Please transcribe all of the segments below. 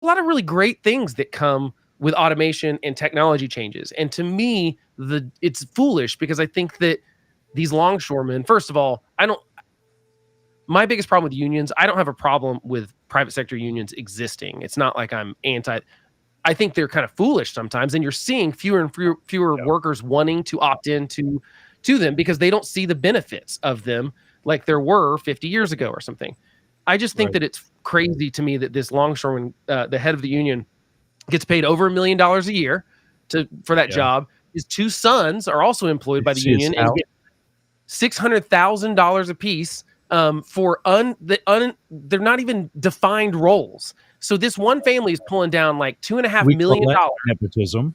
a lot of really great things that come with automation and technology changes. And to me, it's foolish because I think that these longshoremen, first of all, my biggest problem with unions, I don't have a problem with private sector unions existing. It's not like I'm anti. I think they're kind of foolish sometimes, and you're seeing fewer and fewer workers wanting to opt into them because they don't see the benefits of them like there were 50 years ago or something. I just think that it's crazy to me that this longshoreman, the head of the union, gets paid over $1 million a year for that job. His two sons are also employed by the union and get $600,000 apiece for they're not even defined roles. So this one family is pulling down like $2.5 million. Nepotism.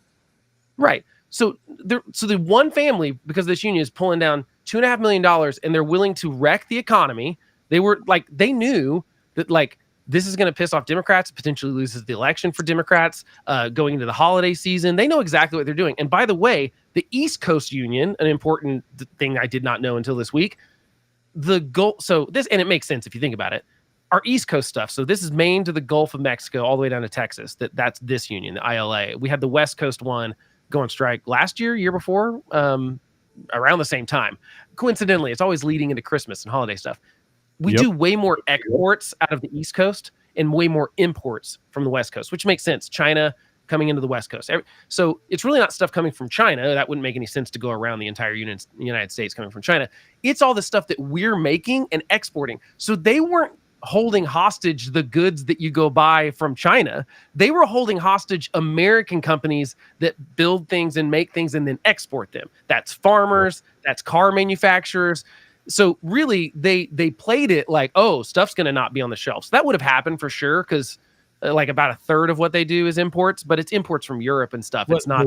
Right. So the one family, because this union is pulling down $2.5 million, and they're willing to wreck the economy. They knew that this is going to piss off Democrats, potentially loses the election for Democrats going into the holiday season. They know exactly what they're doing. And by the way, the East Coast Union, an important thing I did not know until this week, and it makes sense if you think about it, our East Coast stuff. So this is Maine to the Gulf of Mexico, all the way down to Texas. That's this union, the ILA. We had the West Coast one go on strike last year before, around the same time. Coincidentally, it's always leading into Christmas and holiday stuff. We do way more exports out of the East Coast and way more imports from the West Coast, which makes sense. China coming into the West Coast. So it's really not stuff coming from China. That wouldn't make any sense to go around the entire United States coming from China. It's all the stuff that we're making and exporting. So they weren't holding hostage the goods that you go buy from China. They were holding hostage American companies that build things and make things and then export them. That's farmers, that's car manufacturers. So really, they played it like, oh, stuff's going to not be on the shelves. That would have happened for sure because like about a third of what they do is imports, but it's imports from Europe and stuff. It's not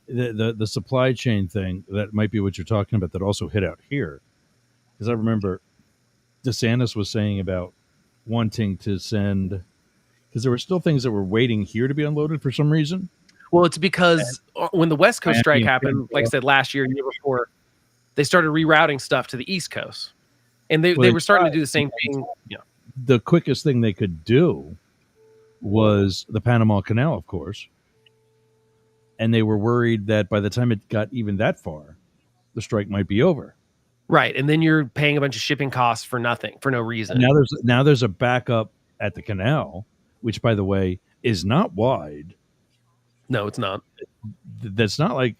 the supply chain thing. That might be what you're talking about. That also hit out here, because I remember DeSantis was saying about wanting to send, because there were still things that were waiting here to be unloaded for some reason. Well, it's because when the West Coast strike happened, like I said, last year, year before, they started rerouting stuff to the East Coast, and they were starting to do the same thing. Yeah. The quickest thing they could do was the Panama Canal, of course. And they were worried that by the time it got even that far, the strike might be over. Right. And then you're paying a bunch of shipping costs for nothing, for no reason. And now there's a backup at the canal, which, by the way, is not wide. No, it's not. That's not like,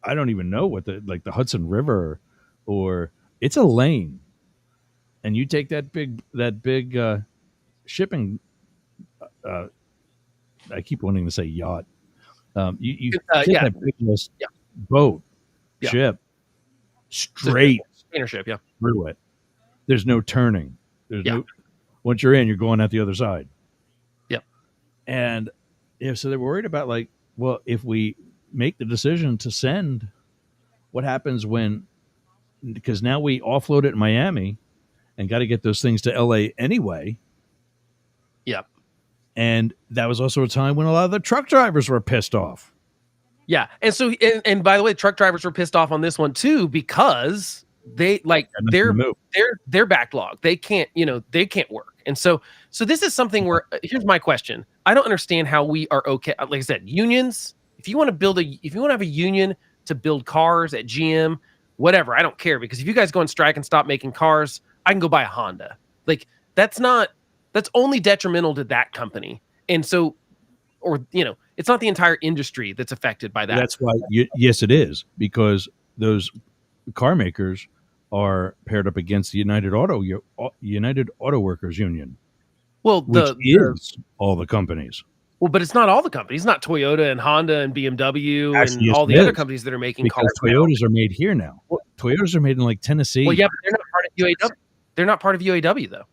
I don't even know what the Hudson River, or it's a lane. And you take that big shipping, I keep wanting to say yacht. You take that big boat, ship, straight ship, through it. There's no turning. Once you're in, you're going out the other side. Yep. And so they're worried about if we make the decision to send, what happens because now we offload it in Miami and got to get those things to LA anyway. Yep. And that was also a time when a lot of the truck drivers were pissed off. Yeah. And so, and by the way, truck drivers were pissed off on this one too, because they're backlogged. They can't work. And so this is something where, here's my question. I don't understand how we are okay. Like I said, unions, if you want to have a union to build cars at GM, whatever, I don't care, because if you guys go on strike and stop making cars, I can go buy a Honda. Like that's only detrimental to that company. And so, it's not the entire industry that's affected by that. That's why, yes, it is, because those car makers are paired up against the United Auto Workers Union. Well, which is all the companies. Well, but it's not all the companies. It's not Toyota and Honda and BMW and all the other companies that are making cars. Toyotas are made here now. Toyotas are made in Tennessee. Well, yeah, but they're not part of UAW. They're not part of UAW though.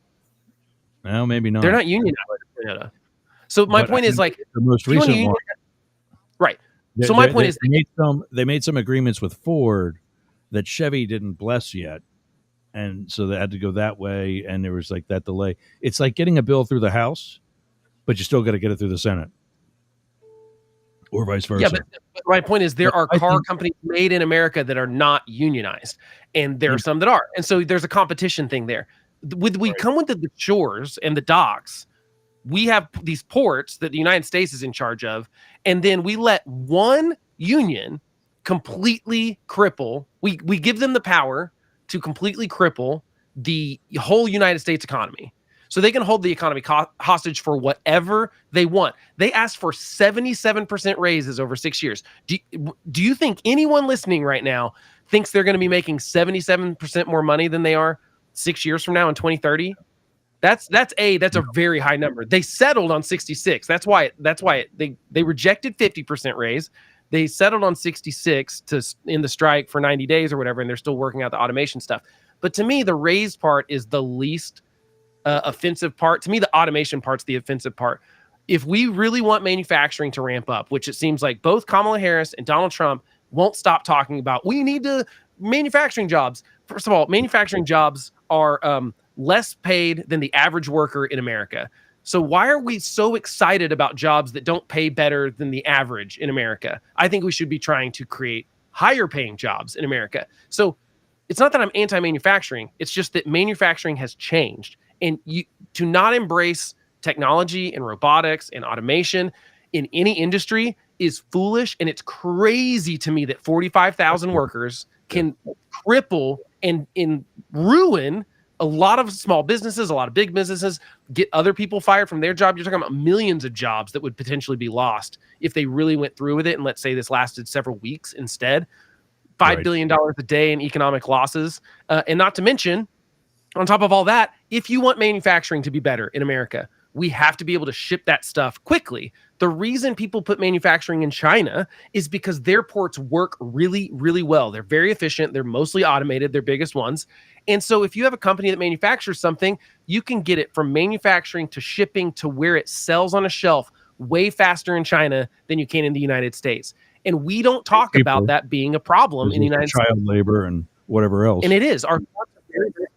No, maybe not. They're not unionized with Toyota. So my point is, the most recent one, right? So my point is, they made some agreements with Ford that Chevy didn't bless yet, and so they had to go that way. And there was that delay. It's like getting a bill through the House, but you still got to get it through the Senate, or vice versa. Yeah, but my point is, there are car companies made in America that are not unionized, and there are some that are, and so there's a competition thing there. We come with the shores and the docks. we have these ports that the United States is in charge of, and then we let one union completely cripple. We give them the power to completely cripple the whole United States economy. So they can hold the economy hostage for whatever they want. They asked for 77% raises over 6 years. Do you think anyone listening right now thinks they're going to be making 77% more money than they are 6 years from now in 2030? That's a very high number. They settled on 66. That's why they rejected 50% raise. They settled on 66 to in the strike for 90 days or whatever, and they're still working out the automation stuff. But to me, the raise part is the least offensive part. To me, the automation part's the offensive part. If we really want manufacturing to ramp up, which it seems like both Kamala Harris and Donald Trump won't stop talking about, we need to manufacturing jobs. First of all, manufacturing jobs are less paid than the average worker in America. So why are we so excited about jobs that don't pay better than the average in America? I think we should be trying to create higher paying jobs in America. So it's not that I'm anti-manufacturing. It's just that manufacturing has changed. And to not embrace technology and robotics and automation in any industry is foolish. And it's crazy to me that 45,000 workers can cripple and ruin a lot of small businesses, a lot of big businesses, get other people fired from their job. You're talking about millions of jobs that would potentially be lost if they really went through with it. And let's say this lasted several weeks instead. $5 billion a day in economic losses. And not to mention, on top of all that, if you want manufacturing to be better in America, we have to be able to ship that stuff quickly. The reason people put manufacturing in China is because their ports work really, really well. They're very efficient. They're mostly automated. They're biggest ones. And so if you have a company that manufactures something, you can get it from manufacturing to shipping to where it sells on a shelf way faster in China than you can in the United States. And we don't talk about that being a problem in the United States. Child labor and whatever else. And it is. Our ports are very, very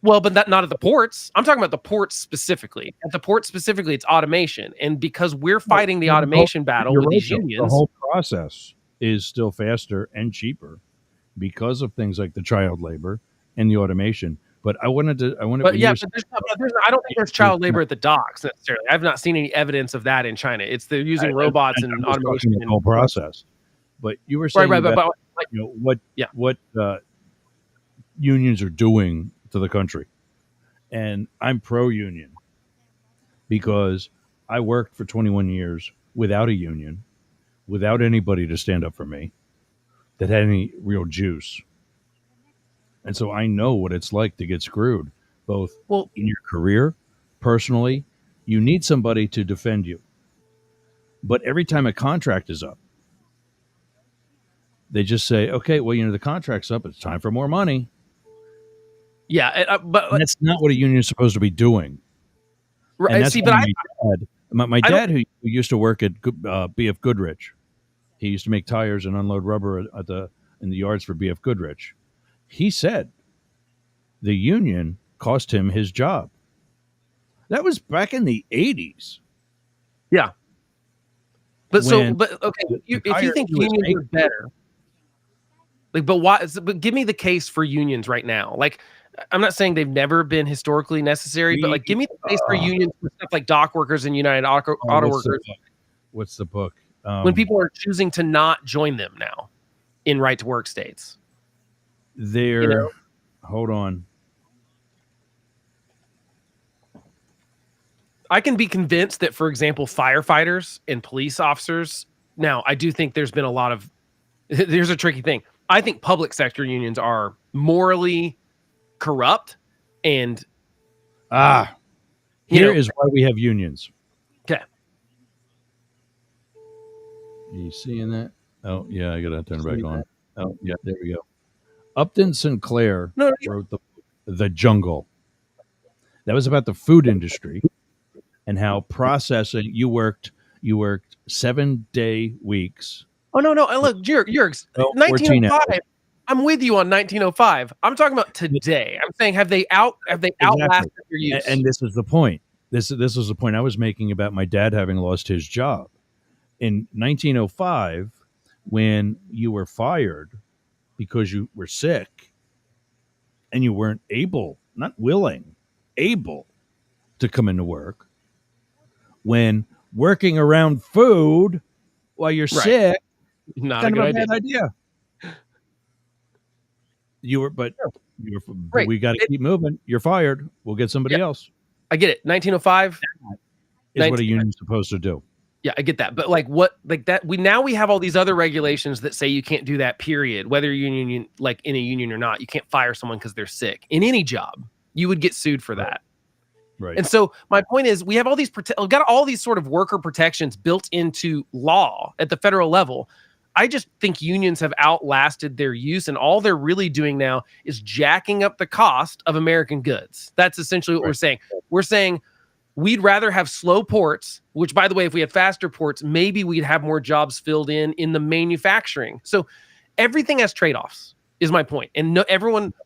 well, but not at the ports. I'm talking about the ports specifically. At the ports specifically, it's automation. And because we're fighting the automation battle with these unions. The whole process is still faster and cheaper because of things like the child labor and the automation. But I wanted to. But yeah, but I don't think there's child labor at the docks necessarily. I've not seen any evidence of that in China. It's they're using robots and automation. The whole process. But you were saying what unions are doing to the country, and I'm pro-union because I worked for 21 years without a union, without anybody to stand up for me that had any real juice. And so I know what it's like to get screwed, both in your career, personally. You need somebody to defend you. But every time a contract is up, they just say, okay, well, the contract's up. It's time for more money. Yeah, but and that's not what a union is supposed to be doing. Right. And that's See, but my dad, who used to work at BF Goodrich, he used to make tires and unload rubber in the yards for BF Goodrich. He said the union cost him his job. That was back in the 80s. Yeah. But okay, if you think unions are better, but why? But give me the case for unions right now. Like, I'm not saying they've never been historically necessary, but give me the case for unions for stuff like dock workers and United Auto Workers. What's the book? When people are choosing to not join them now in right to work states. Hold on. I can be convinced that, for example, firefighters and police officers. Now, I do think there's been a lot of. Here's a tricky thing. I think public sector unions are morally corrupt, and here is why we have unions. Okay. You seeing that? Oh yeah, I gotta turn it back on. Oh yeah, there we go. Upton Sinclair wrote the Jungle. That was about the food industry and how processing. You worked 7-day weeks. Oh no! Look, you're 1905. I'm with you on 1905. I'm talking about today. I'm saying have they outlasted their use? And this is the point. This is the point I was making about my dad having lost his job in 1905 when you were fired because you were sick and you weren't able, not willing, able to come into work, when working around food while you're Right. sick, Not a kind of good a idea. bad idea. But Right. we got to keep moving. You're fired. We'll get Yeah, somebody else. I get it. 1905. Is what a union's supposed to do. Yeah, I get that. But like that we have all these other regulations that say you can't do that, period. Whether you're union, like in a union or not, you can't fire someone because they're sick. In any job, you would get sued for that. Right. And so my point is, we have all these we've got all these sort of worker protections built into law at the federal level. I just think unions have outlasted their use, and all they're really doing now is jacking up the cost of American goods. That's essentially what we're saying. We're saying we'd rather have slow ports, which, by the way, if we had faster ports, maybe we'd have more jobs filled in the manufacturing. So everything has trade-offs, is my point. And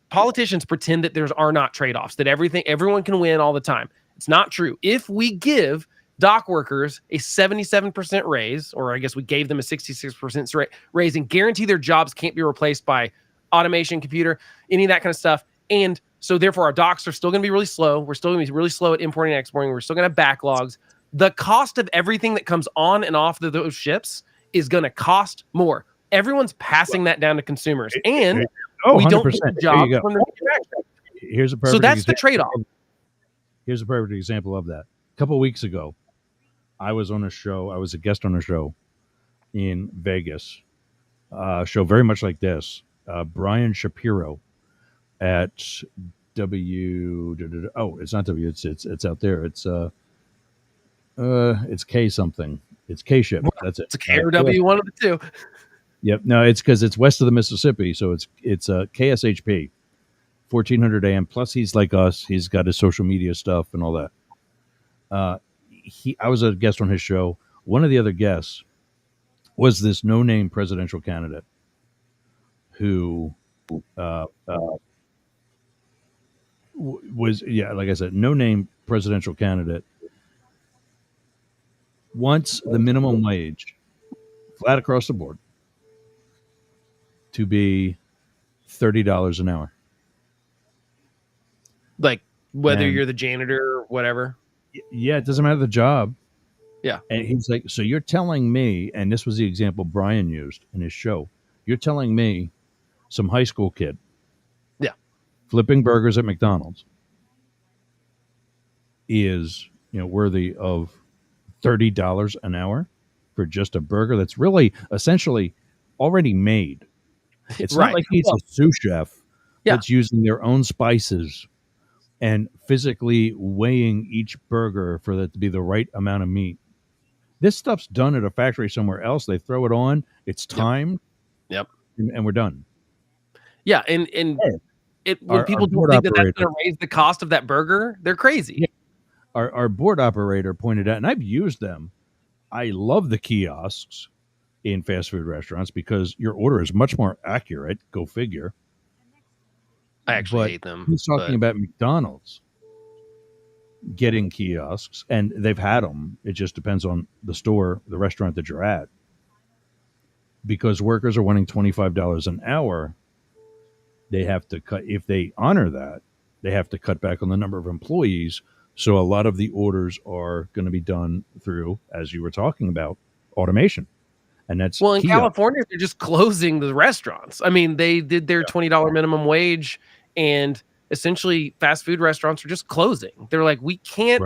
politicians pretend that there are not trade-offs, that everyone can win all the time. It's not true. If we give dock workers a 77% raise, or I guess we gave them a 66% raise, and guarantee their jobs can't be replaced by automation, computer, any of that kind of stuff, and so therefore our docks are still going to be really slow. We're still going to be really slow at importing and exporting. We're still going to have backlogs. The cost of everything that comes on and off of those ships is going to cost more. Everyone's passing that down to consumers, and we don't get the jobs from the manufacturers. Here's a perfect so that's the trade-off. Here's a perfect example of that. A couple of weeks ago, I was on a show. I was a guest on a show in Vegas. Show very much like this. Brian Shapiro at it's not W. It's out there. It's K something. It's K ship. That's it. It's a K or W, one of the two. Yep. No, it's because it's west of the Mississippi, so it's KSHP, 1400 AM. Plus, he's like us. He's got his social media stuff and all that. I was a guest on his show. One of the other guests was this no-name presidential candidate who was, like I said, no-name presidential candidate. Wants the minimum wage flat across the board to be $30 an hour. Like whether you're the janitor or whatever. Yeah, it doesn't matter the job. Yeah. And he's like, so you're telling me, and this was the example Brian used in his show, you're telling me some high school kid flipping burgers at McDonald's is, worthy of $30 an hour for just a burger that's really essentially already made. It's not like he's a sous chef that's using their own spices and physically weighing each burger for that to be the right amount of meat. This stuff's done at a factory somewhere else. They throw it on. It's timed. Yep. And we're done. Yeah, and when people don't think that that's going to raise the cost of that burger, they're crazy. Yeah. Our board operator pointed out, and I've used them. I love the kiosks in fast food restaurants because your order is much more accurate. Go figure. I actually hate them. He's talking about McDonald's getting kiosks, and they've had them. It just depends on the store, the restaurant that you're at. Because workers are wanting $25 an hour, they have to cut. If they honor that, they have to cut back on the number of employees. So a lot of the orders are going to be done through, as you were talking about, automation. And that's in California, they're just closing the restaurants. I mean, they did their $20 minimum wage, and essentially fast food restaurants are just closing. They're like, we can't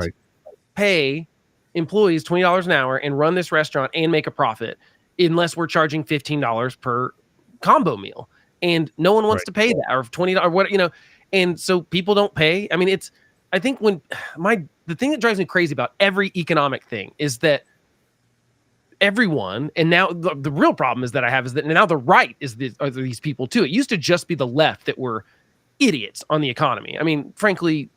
pay employees $20 an hour and run this restaurant and make a profit unless we're charging $15 per combo meal. And no one wants to pay that, or $20 or what, and so people don't pay. I mean, I think the thing that drives me crazy about every economic thing is that everyone, and now the real problem is that I have is that now the right are these people too. It used to just be the left that were idiots on the economy. I mean, frankly,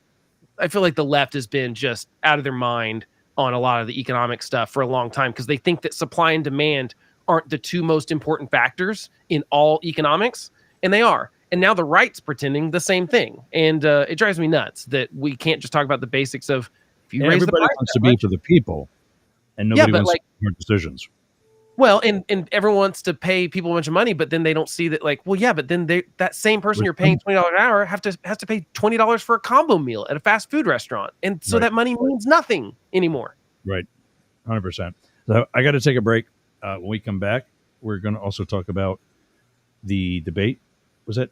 I feel like the left has been just out of their mind on a lot of the economic stuff for a long time because they think that supply and demand aren't the two most important factors in all economics, and they are. And now the right's pretending the same thing, and it drives me nuts that we can't just talk about the basics of if you raise the price. Everybody wants to be for the people, and nobody wants to make decisions. Well, and everyone wants to pay people a bunch of money, but then they don't see that, like, well, yeah, but then that same person you're paying $20 an hour has to pay $20 for a combo meal at a fast food restaurant, and so that money means nothing anymore. Right, 100%. So I got to take a break. When we come back, we're going to also talk about the debate. Was that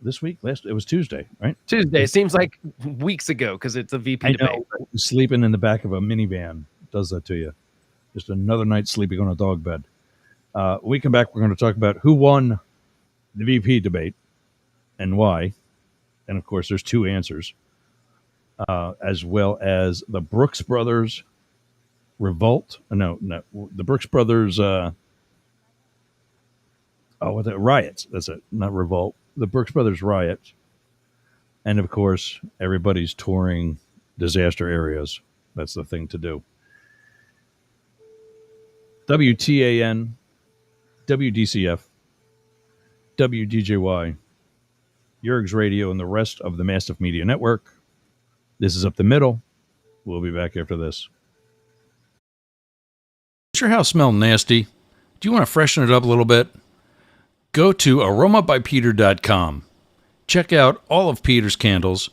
this week? It was Tuesday, right? Tuesday. It seems like weeks ago because it's a VP debate. Sleeping in the back of a minivan does that to you. Just another night sleeping on a dog bed. When we come back, we're going to talk about who won the VP debate and why. And of course, there's two answers, as well as the Brooks Brothers revolt. No, the Brooks Brothers. Riots. That's it. Not revolt. The Brooks Brothers riots. And of course, everybody's touring disaster areas. That's the thing to do. WTAN, WDCF, WDJY, Yerg's Radio, and the rest of the Mastiff Media Network. This is Up the Middle. We'll be back after this. Does your house smell nasty? Do you want to freshen it up a little bit? Go to aromabypeter.com. Check out all of Peter's candles.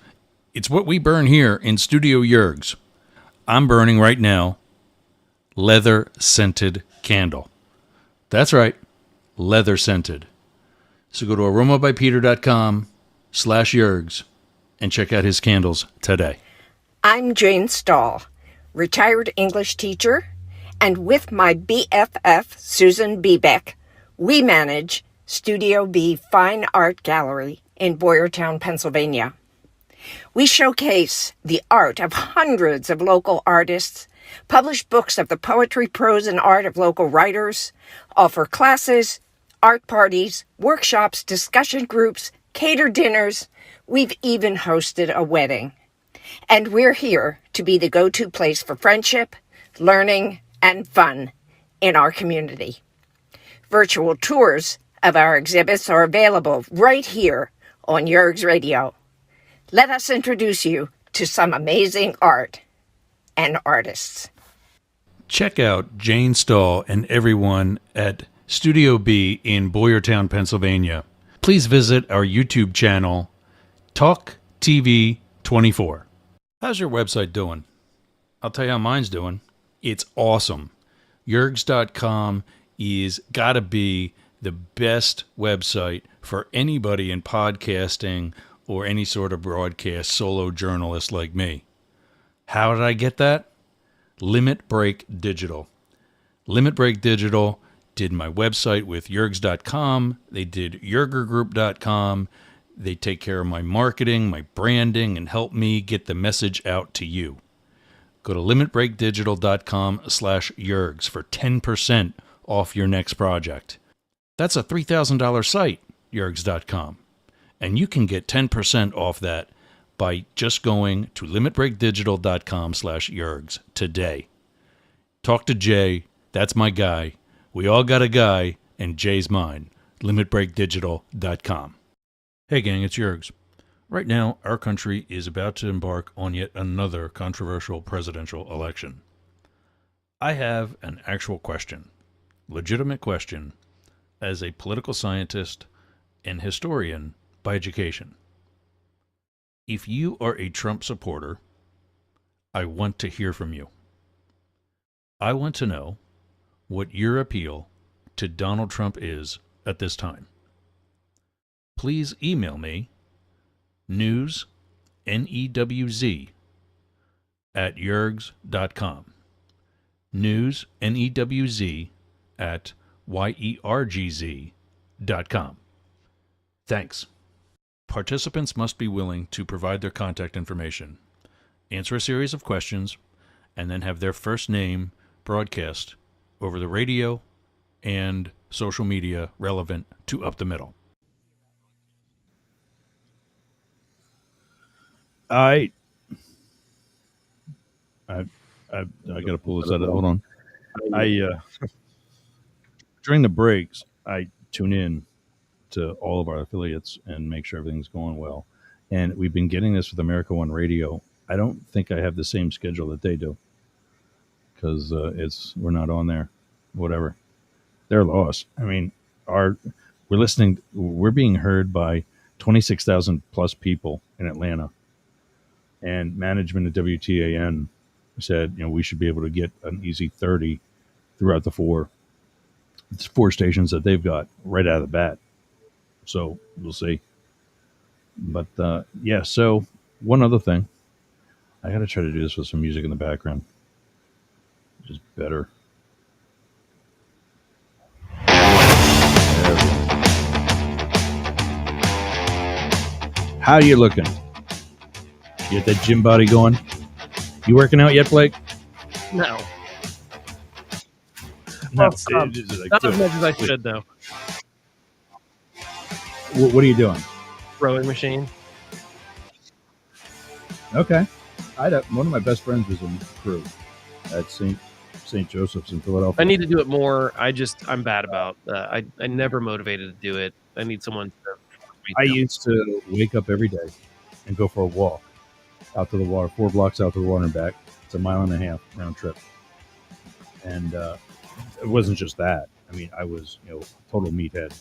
It's what we burn here in Studio Yerg's. I'm burning right now leather scented candle. That's right, leather scented. So go to aromabypeter.com/Yerg's and check out his candles today. I'm Jane Stahl, retired English teacher, and with my BFF, Susan Bebeck, we manage Studio B Fine Art Gallery in Boyertown, Pennsylvania. We showcase the art of hundreds of local artists, publish books of the poetry, prose, and art of local writers, offer classes, art parties, workshops, discussion groups, cater dinners. We've even hosted a wedding. And we're here to be the go-to place for friendship, learning, and fun in our community. Virtual tours of our exhibits are available right here on Yerg's Radio. Let us introduce you to some amazing art and artists. Check out Jane Stahl and everyone at Studio B in Boyertown, Pennsylvania. Please visit our YouTube channel, Talk TV 24. How's your website doing? I'll tell you how mine's doing. It's awesome. Yergs.com is gotta be the best website for anybody in podcasting or any sort of broadcast solo journalist like me. How did I get that? Limit Break Digital. Limit Break Digital did my website with Yergs.com. They did YergerGroup.com. They take care of my marketing, my branding, and help me get the message out to you. Go to limitbreakdigital.com/Yergs for 10% off your next project. That's a $3,000 site, Yergs.com. And you can get 10% off that by just going to limitbreakdigital.com/Yergs today. Talk to Jay. That's my guy. We all got a guy, and Jay's mine. limitbreakdigital.com. Hey gang, it's Yergs. Right now, our country is about to embark on yet another controversial presidential election. I have an actual question, legitimate question, as a political scientist and historian by education. If you are a Trump supporter, I want to hear from you. I want to know what your appeal to Donald Trump is at this time. Please email me news, N-E-W-Z, at yergs.com. News, N-E-W-Z, at YERGZ.com. Thanks. Participants must be willing to provide their contact information, answer a series of questions, and then have their first name broadcast over the radio and social media relevant to Up the Middle. I got to pull this out. Hold on. During the breaks, I tune in to all of our affiliates and make sure everything's going well. And we've been getting this with America One Radio. I don't think I have the same schedule that they do because we're not on there. Whatever. They're lost. I mean, our we're listening. We're being heard by 26,000 plus people in Atlanta, and management at WTAN said, we should be able to get an easy 30 throughout the four stations that they've got right out of the bat. So we'll see. But yeah, so one other thing, I got to try to do this with some music in the background, which is better. How you looking? You got that gym body going? You working out yet, Blake? No. No, Not as much as I should, though. What are you doing? Rowing machine. Okay. One of my best friends was in crew at St. Joseph's in Philadelphia. I need to do it more. I'm bad about I never motivated to do it. I need someone to. I used to wake up every day and go for a walk out to the water, 4 blocks out to the water and back. It's 1.5 miles round trip. And it wasn't just that. I mean, I was, total meathead,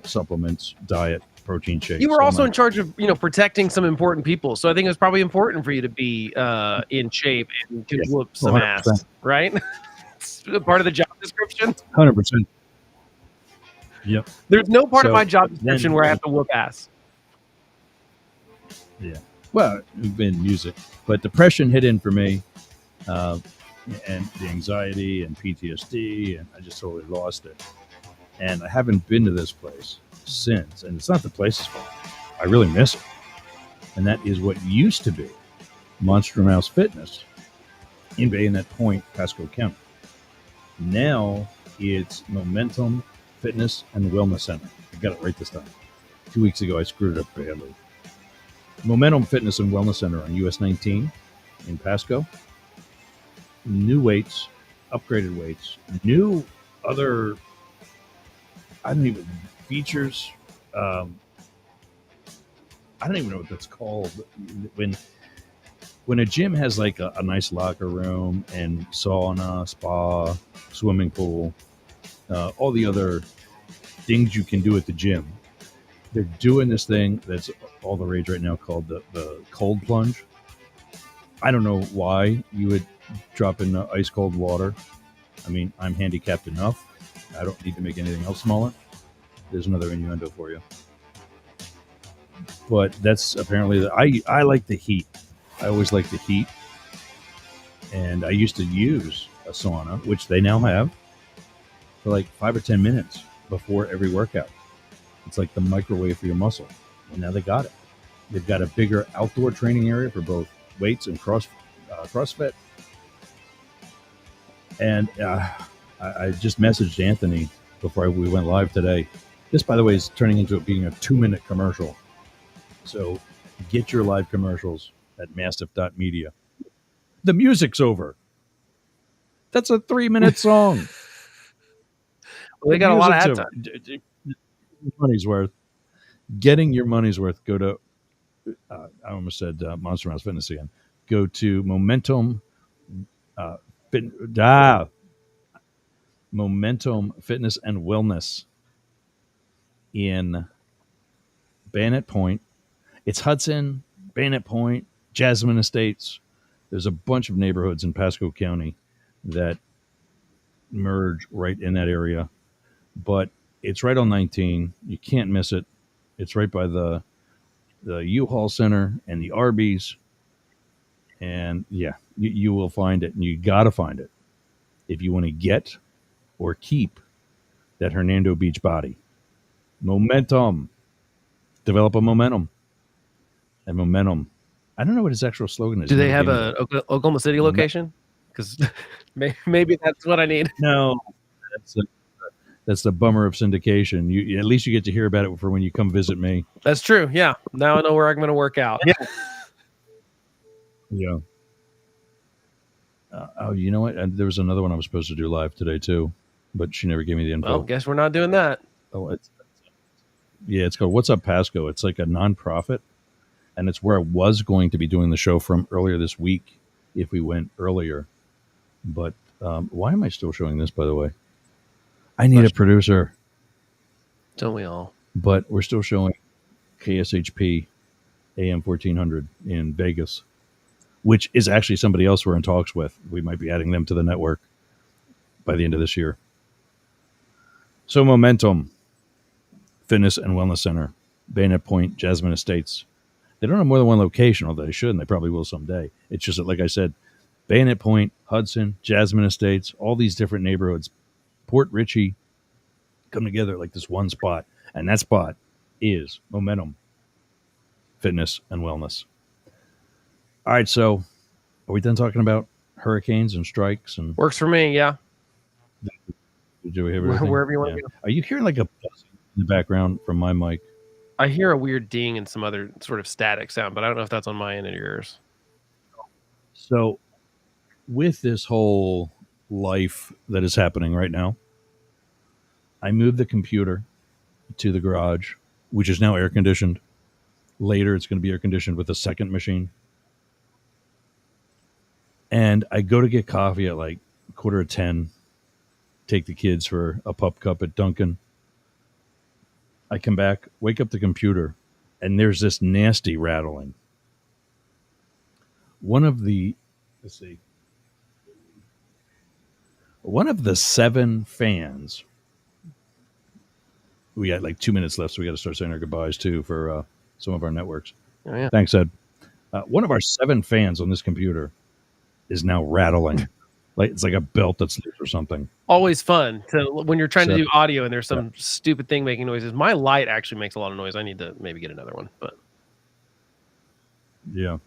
supplements, diet, protein shakes. You were also in charge of, protecting some important people. So I think it was probably important for you to be in shape and to whoop some 100%. Ass, right? It's part of the job description. 100%. Yep. There's no part of my job description where I have to whoop ass. Yeah. Well, it's been music, but depression hit in for me, and the anxiety and PTSD, and I just totally lost it. And I haven't been to this place since, and it's not the place's fault. I really miss it. And that is what used to be Monster Mouse Fitness in Bayonet Point, Pasco County. Now it's Momentum Fitness and Wellness Center. I got it right this time. 2 weeks ago, I screwed it up badly. Momentum Fitness and Wellness Center on US 19 in Pasco. New weights, upgraded weights, new other, features. I don't even know what that's called. When a gym has like a nice locker room and sauna, spa, swimming pool, all the other things you can do at the gym, they're doing this thing that's all the rage right now called the cold plunge. I don't know why you would drop in ice cold water. I mean, I'm handicapped enough. I don't need to make anything else smaller. There's another innuendo for you. But that's apparently I like the heat. I always like the heat. And I used to use a sauna, which they now have, for like 5 or 10 minutes before every workout. It's like the microwave for your muscle. And now they got it. They've got a bigger outdoor training area for both weights and CrossFit. And I just messaged Anthony before we went live today. This, by the way, is turning into being a 2-minute commercial. So get your live commercials at mastiff.media. The music's over. That's a 3-minute song. Well, they got a lot of ad time. Money's worth. Getting your money's worth. Go to, I almost said Monster Mouse Fitness again. Go to Momentum Momentum Fitness and Wellness in Bayonet Point. It's Hudson, Bayonet Point, Jasmine Estates. There's a bunch of neighborhoods in Pasco County that merge right in that area. But it's right on 19. You can't miss it. It's right by the U-Haul Center and the Arby's. And yeah, you will find it. And you got to find it if you want to get or keep that Hernando Beach body. Momentum. Develop a momentum. And momentum. I don't know what his actual slogan is. Do they have a Oklahoma City location? Because maybe that's what I need. No, that's the bummer of syndication. You at least you get to hear about it for when you come visit me. That's true. Yeah. Now I know where I'm going to work out. Yeah. Yeah. You know what? There was another one I was supposed to do live today too, but she never gave me the info. Well, guess we're not doing that. Oh, it's called What's Up Pasco. It's like a nonprofit, and it's where I was going to be doing the show from earlier this week if we went earlier. But why am I still showing this, by the way? I need a producer, Don't we all? but we're still showing KSHP AM 1400 in Vegas, which is actually somebody else we're in talks with. We might be adding them to the network by the end of this year. So Momentum, Fitness and Wellness Center, Bayonet Point, Jasmine Estates. They don't have more than one location, although they should, and they probably will someday. It's just that, like I said, Bayonet Point, Hudson, Jasmine Estates, all these different neighborhoods, Port Richey, come together like this one spot. And that spot is Momentum, Fitness and Wellness. All right, so are we done talking about hurricanes and strikes? And Works for me. Yeah. do we have everything? Wherever you want to go. Are you hearing like a buzzing in the background from my mic? I hear a weird ding and some other sort of static sound, but I don't know if that's on my end or yours. So, with this whole life that is happening right now, I moved the computer to the garage, which is now air conditioned. Later, it's going to be air conditioned with a second machine. And I go to get coffee at like 9:45, take the kids for a pup cup at Dunkin'. I come back, wake up the computer, and there's this nasty rattling. One of the 7 fans. We got like 2 minutes left, so we got to start saying our goodbyes too for some of our networks. Oh, yeah. Thanks, Ed. One of our 7 fans on this computer is now rattling. Like it's like a belt that's loose or something. Always fun to when you're trying to do audio and there's some stupid thing making noises. My light actually makes a lot of noise. I need to maybe get another one, but yeah.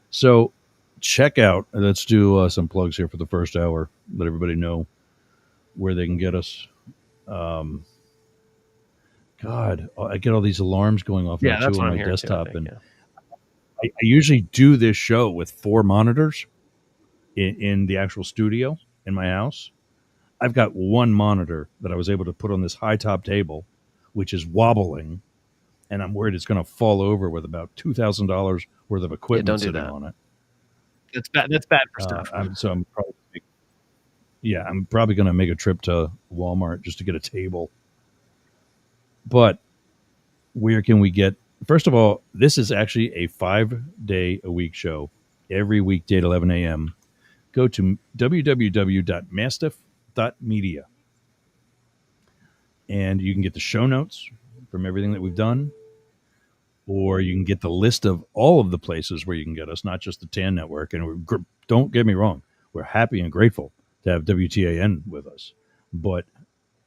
So check out. Let's do some plugs here for the first hour. Let everybody know where they can get us. God, I get all these alarms going off now too on my desktop, and I usually do this show with 4 monitors in the actual studio in my house. I've got 1 monitor that I was able to put on this high top table, which is wobbling, and I'm worried it's going to fall over with about $2,000 worth of equipment sitting on it. That's bad. That's bad for stuff. I'm probably going to make a trip to Walmart just to get a table. But where can we get? First of all, this is actually a 5-day-a-week show. Every weekday at 11 a.m. Go to www.mastiff.media. And you can get the show notes from everything that we've done. Or you can get the list of all of the places where you can get us, not just the TAN network. And don't get me wrong, we're happy and grateful to have WTAN with us. But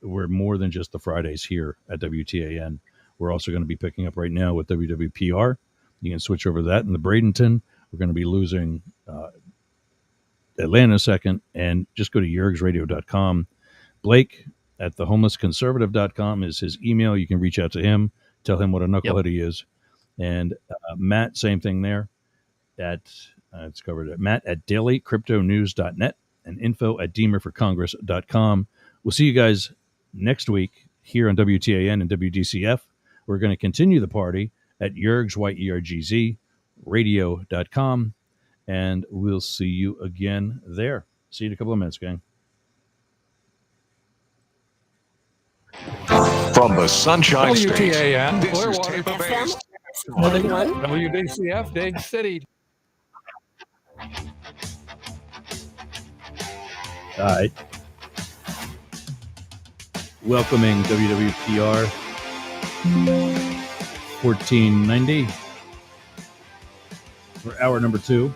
we're more than just the Fridays here at WTAN. We're also going to be picking up right now with WWPR. You can switch over to that in the Bradenton. We're going to be losing Atlanta second, and just go to yergsradio.com. Blake at thehomelessconservative.com is his email. You can reach out to him, tell him what a knucklehead he is. And Matt, same thing there. It's covered at Matt at dailycryptonews.net and info@deemerforcongress.com. We'll see you guys next week here on WTAN and WDCF. We're going to continue the party at Yergz, YERGZ, radio.com. And we'll see you again there. See you in a couple of minutes, gang. From the Sunshine State, WTAN, this is Clearwater, Tampa Bay's WDCF, Dade City. All right. Welcoming WWPR 1490 for hour number 2.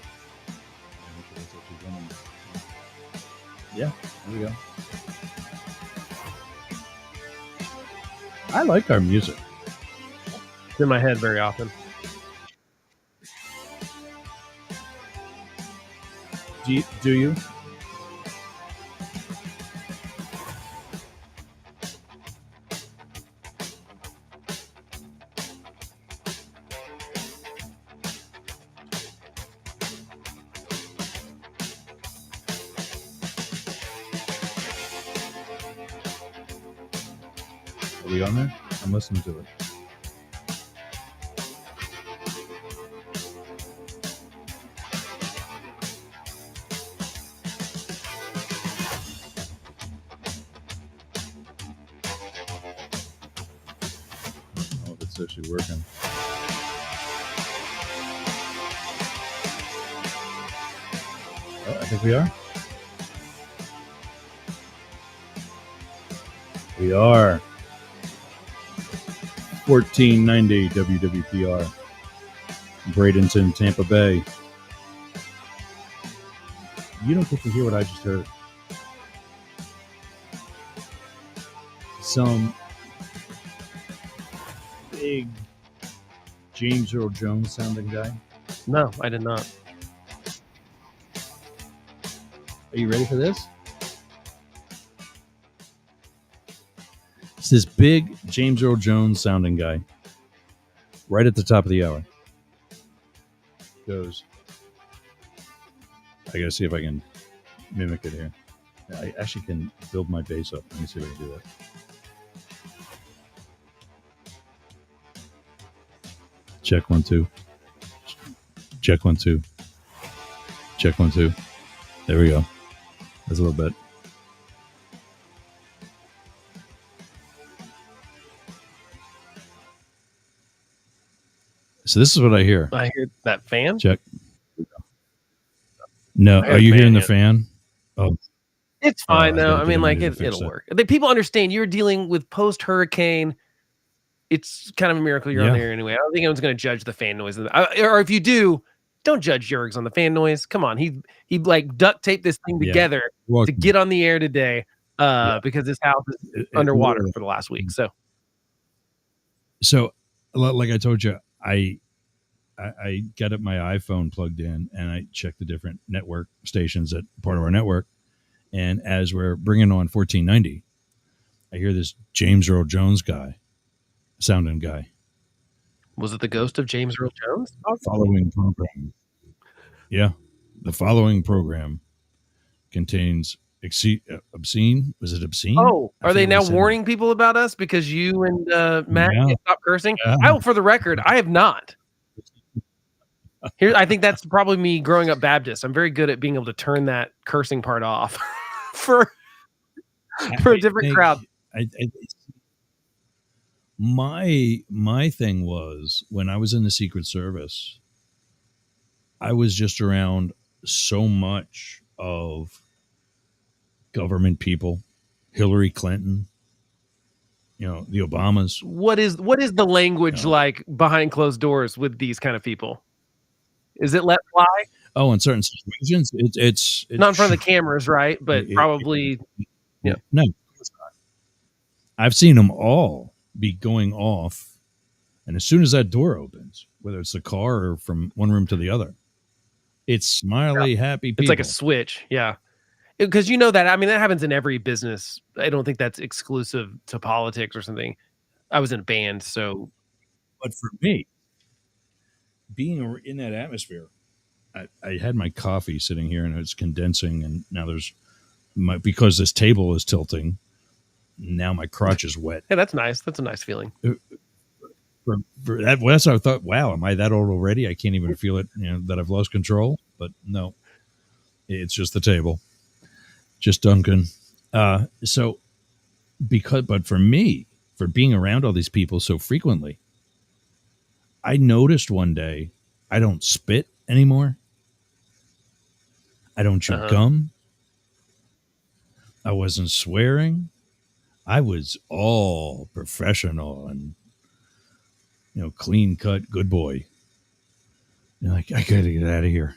Yeah, there we go. I like our music. It's in my head very often. Do you? Are we on there? I'm listening to it. actually working. Oh, I think we are. We are. 1490 WWPR. Bradenton, Tampa Bay. You don't get to hear what I just heard. Some big James Earl Jones sounding guy. No, I did not. Are you ready for this? It's this big James Earl Jones sounding guy. Right at the top of the hour. Goes. I gotta see if I can mimic it here. I actually can build my bass up. Let me see if I can do that. Check 1 2. Check 1 2. Check 1 2. There we go. That's a little bit. So this is what I hear. I hear that fan. Check. No, I hear are you the fan, hearing the yeah. fan? Oh, It's fine I though. gotta I get mean, him like to fix it'll that. work. People understand you're dealing with post-hurricane. It's kind of a miracle you're on Yeah. there anyway. I don't think anyone's going to judge the fan noise, or if you do, don't judge Jurgs on the fan noise. Come on, he like duct taped this thing Yeah. together Well, to get on the air today, because his house is underwater literally. for the last week. So like I told you, I got up my iPhone plugged in and I checked the different network stations that part of our network. And as we're bringing on 1490, I hear this James Earl Jones sounding guy. was it the ghost of James Earl Jones? Following program. Yeah. The following program contains obscene. Was it obscene? Oh, I are they forget what now he said. warning people about us because you and Matt Yeah. can't stop cursing? Yeah. For the record, I have not. Here, I think that's probably me growing up Baptist. I'm very good at being able to turn that cursing part off for a different crowd. My thing was when I was in the Secret Service, I was just around so much of government people, Hillary Clinton, the Obamas. What is the language like behind closed doors with these kind of people? Is it let fly? Oh, in certain situations, it's not in front of the cameras, right? But probably, yeah. No, of course not. I've seen them all be going off, and as soon as that door opens, whether it's the car or from one room to the other, it's smiley, happy people. It's like a switch, yeah. Because that. I mean, that happens in every business. I don't think that's exclusive to politics or something. I was in a band, so. But for me, being in that atmosphere, I had my coffee sitting here and it's condensing, and now because this table is tilting, now my crotch is wet. Yeah, that's nice. That's a nice feeling. For that, that's what I thought. Wow, am I that old already? I can't even feel it. That I've lost control. But no, it's just the table, just Duncan. But for me, for being around all these people so frequently, I noticed one day I don't spit anymore. I don't chew gum. I wasn't swearing. I was all professional and, clean cut, good boy. Like, I got to get out of here.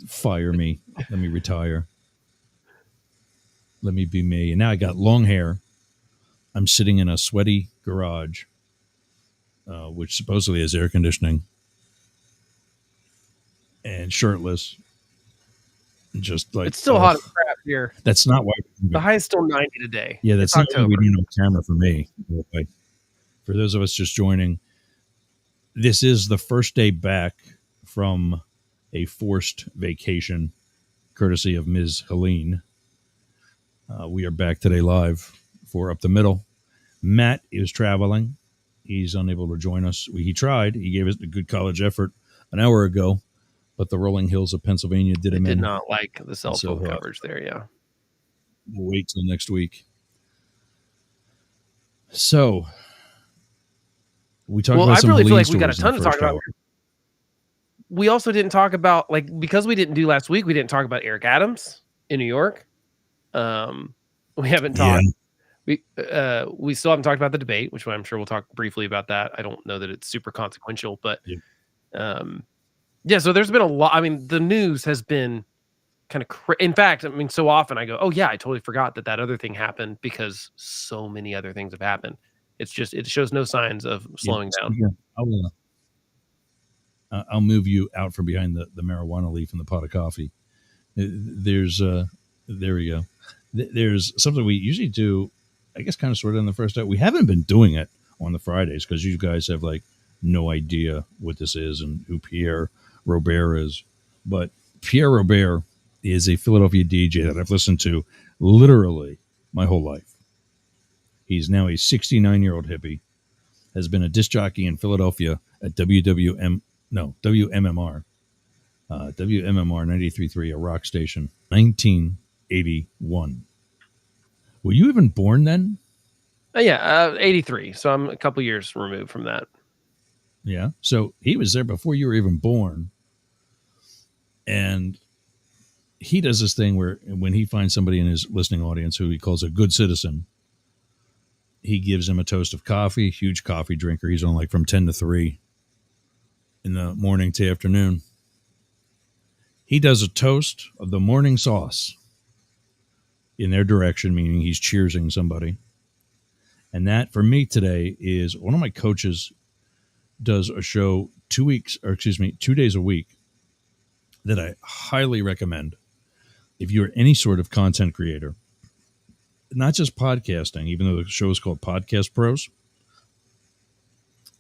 Fire me. Let me retire. Let me be me. And now I got long hair. I'm sitting in a sweaty garage, which supposedly has air conditioning, and shirtless. Just like it's still hot as crap here. That's not why the high is still 90 today. Yeah, that's it's not October. We don't have a camera for me. For those of us just joining, this is the first day back from a forced vacation, courtesy of Ms. Helene. We are back today live for Up the Middle. Matt is traveling. He's unable to join us. He tried. He gave us a good college effort an hour ago, but the rolling hills of Pennsylvania did him in. Did not like the cell phone coverage there, yeah. We'll wait till next week. So, We talked Well, about I some really feel lead like we got a stories in ton the to talk first about. hour. We also didn't talk about, like, because we didn't do last week, we didn't talk about Eric Adams in New York. We haven't Yeah. talked. We still haven't talked about the debate, which I'm sure we'll talk briefly about that. I don't know that it's super consequential, but yeah. So there's been a lot. I mean, the news has been kind of. In fact, I mean, so often I go, "Oh yeah, I totally forgot that other thing happened," because so many other things have happened. It's just it shows no signs of slowing down. Yeah. I'll move you out from behind the marijuana leaf and the pot of coffee. There's there we go. There's something we usually do, I guess, kind of sort of in the first hour. We haven't been doing it on the Fridays because you guys have like no idea what this is and who Pierre Robert is. But Pierre Robert is a Philadelphia DJ that I've listened to literally my whole life. He's now a 69-year-old hippie, has been a disc jockey in Philadelphia at WMMR. WMMR 93.3, a rock station, 1981. Were you even born then? Yeah, 83. So I'm a couple years removed from that. Yeah. So he was there before you were even born. And he does this thing where when he finds somebody in his listening audience who he calls a good citizen, he gives him a toast of coffee, huge coffee drinker. He's on like from 10 to 3 in the morning to afternoon. He does a toast of the morning sauce in their direction, meaning he's cheersing somebody. And that for me today is one of my coaches does a show 2 days a week that I highly recommend if you're any sort of content creator, not just podcasting, even though the show is called Podcast Pros.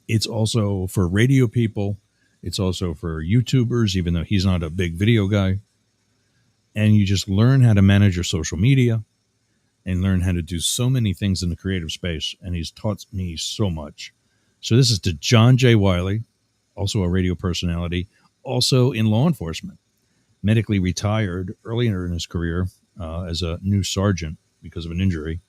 It's also for radio people. It's also for YouTubers, even though he's not a big video guy. And you just learn how to manage your social media and learn how to do so many things in the creative space. And he's taught me so much. So this is to John J. Wiley, also a radio personality, also in law enforcement, medically retired earlier in his career as a new sergeant because of an injury.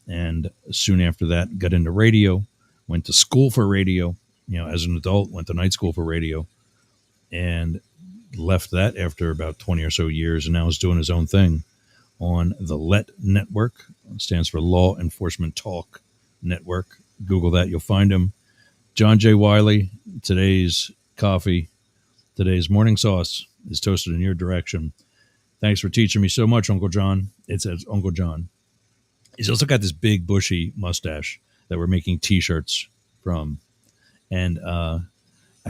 And soon after that, got into radio, went to school for radio, as an adult, went to night school for radio, and left that after about 20 or so years, and now is doing his own thing on the LET Network. It stands for Law Enforcement Talk Network. Google that, you'll find him. John J. Wiley, today's coffee, today's morning sauce is toasted in your direction. Thanks for teaching me so much, Uncle John. It says Uncle John. He's also got this big bushy mustache that we're making T-shirts from. And I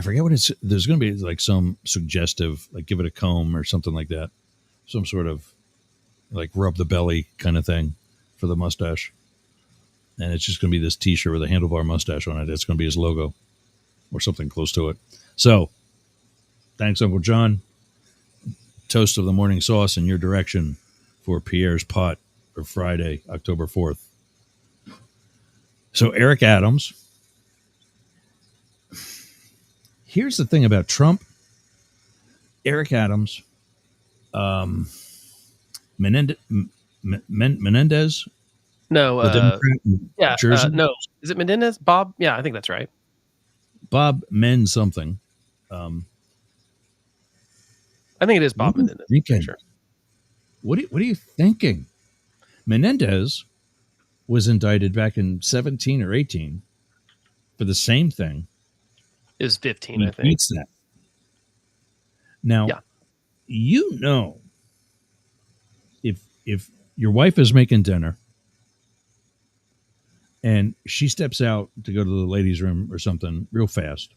forget what it's, there's going to be like some suggestive, like give it a comb or something like that. Some sort of like rub the belly kind of thing for the mustache. And it's just going to be this T-shirt with a handlebar mustache on it. It's going to be his logo or something close to it. So thanks, Uncle John. Toast of the morning sauce in your direction for Pierre's Pot for Friday, October 4th. So Eric Adams. Here's the thing about Trump. Eric Adams, Menendez, No, the Democrat in yeah, Jersey. no. Is it Menendez? Bob? Yeah, I think that's right. Bob Men something. I think it is Bob Menendez. Sure. What are you thinking? Menendez was indicted back in 17 or 18 for the same thing. It was 15, He I think. beats that. Now, Yeah. if your wife is making dinner and she steps out to go to the ladies' room or something real fast,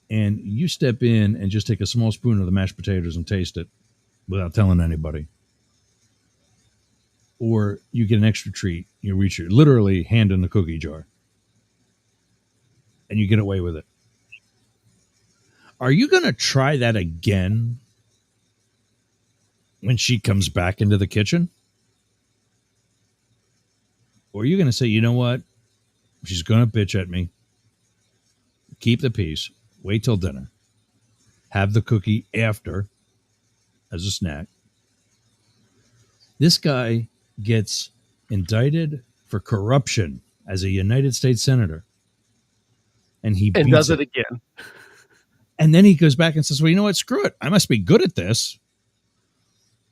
and you step in and just take a small spoon of the mashed potatoes and taste it without telling anybody, or you get an extra treat, you reach your literally hand in the cookie jar, and you get away with it. Are you going to try that again when she comes back into the kitchen? Or are you going to say, you know what? She's going to bitch at me. Keep the peace. Wait till dinner. Have the cookie after as a snack. This guy gets indicted for corruption as a United States senator. and he And beats does it again. And then he goes back and says, well, you know what? Screw it. I must be good at this.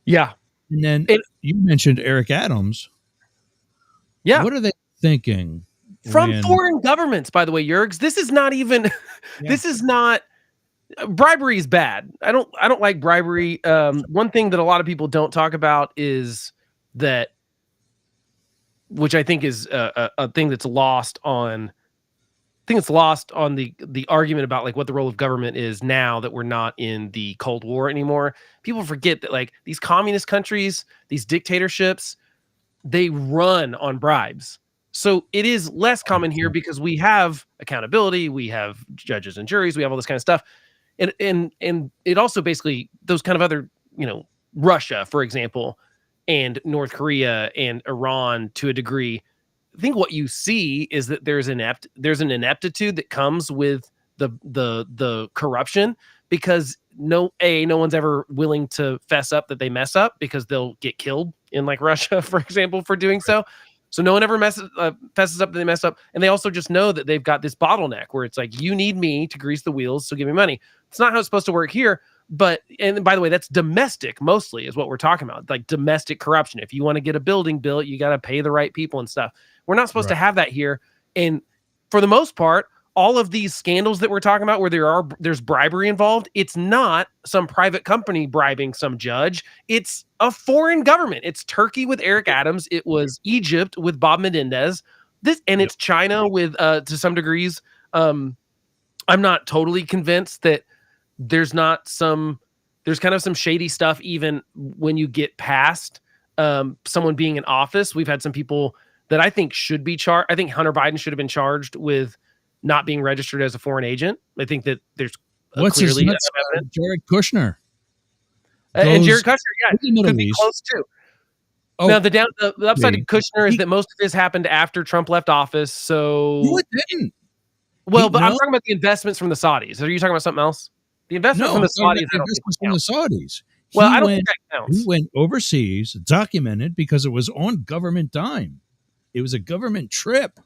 Yeah. And then It- you mentioned Eric Adams. Yeah. What are they thinking From when foreign governments, by the way, Yergs. This is not even this is not bribery is bad. I don't like bribery. One thing that a lot of people don't talk about is that, which I think is a thing that's lost on. I think it's lost on the argument about like what the role of government is now that we're not in the Cold War anymore. People forget that like these communist countries, these dictatorships, they run on bribes. So it is less common here because we have accountability, we have judges and juries, we have all this kind of stuff. And it also basically those kind of other, Russia, for example, and North Korea and Iran to a degree. I think what you see is that there's an ineptitude that comes with the corruption because no one's ever willing to fess up that they mess up because they'll get killed in like Russia, for example, for doing so. So no one ever fesses up that they mess up, and they also just know that they've got this bottleneck where it's like you need me to grease the wheels, so give me money. It's not how it's supposed to work here. But and by the way, that's domestic mostly is what we're talking about, like domestic corruption. If you want to get a building built, you got to pay the right people and stuff. We're not supposed to have that here. And for the most part, all of these scandals that we're talking about where there's bribery involved, it's not some private company bribing some judge. It's a foreign government. It's Turkey with Eric Adams. It was Egypt with Bob Menendez. It's China with to some degrees. I'm not totally convinced that there's kind of some shady stuff even when you get past someone being in office. We've had some people that I think should be charged. I think Hunter Biden should have been charged with not being registered as a foreign agent. I think that there's clearly Jared Kushner. And Jared Kushner, could be close too. Oh, now the upside to Kushner is that most of this happened after Trump left office. So no, it didn't. Well, but I'm talking about the investments from the Saudis. Are you talking about something else? The investment from the Saudis. Well, I don't think that counts. He went overseas, documented because it was on government dime. It was a government trip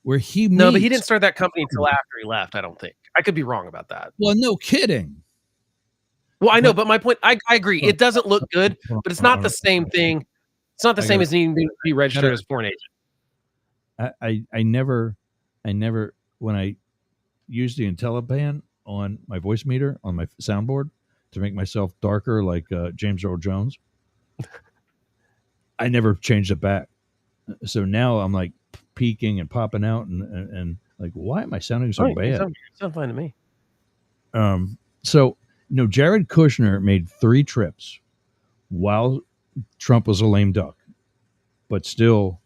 where he but he didn't start that company until after he left. I don't think. I could be wrong about that. Well, no kidding. Well, I know, but my point, I agree. It doesn't look good, but it's not the same thing. It's not the same as needing to be registered as a foreign agent. I never, when I used the IntelliBand on my voice meter on my soundboard to make myself darker like James Earl Jones, I never changed it back. So now I'm like peaking and popping out and like, why am I sounding so bad? You sound fine to me. So, Jared Kushner made 3 trips while Trump was a lame duck, but still,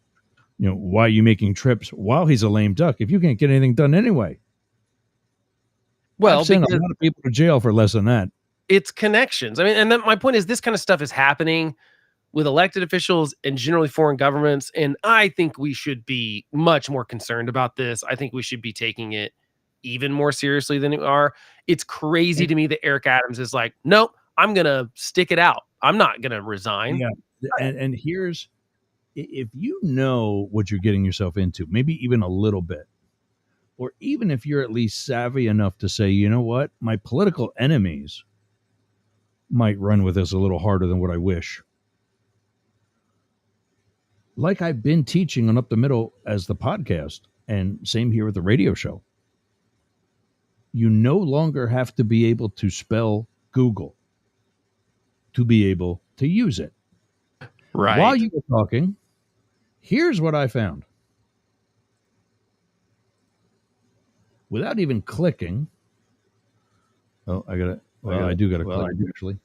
why are you making trips while he's a lame duck if you can't get anything done anyway? Well, I've sent a lot of people to jail for less than that. It's connections. I mean, and then my point is this kind of stuff is happening with elected officials and generally foreign governments. And I think we should be much more concerned about this. I think we should be taking it even more seriously than we are. It's crazy to me that Eric Adams is like, nope, I'm going to stick it out. I'm not going to resign. Yeah. And here's, if you know what you're getting yourself into, maybe even a little bit, or even if you're at least savvy enough to say, you know what, my political enemies might run with this a little harder than what I wish. Like I've been teaching on Up the Middle as the podcast, and same here with the radio show. You no longer have to be able to spell Google to be able to use it. Right. While you were talking, here's what I found. Without even clicking. Oh, I do got to click actually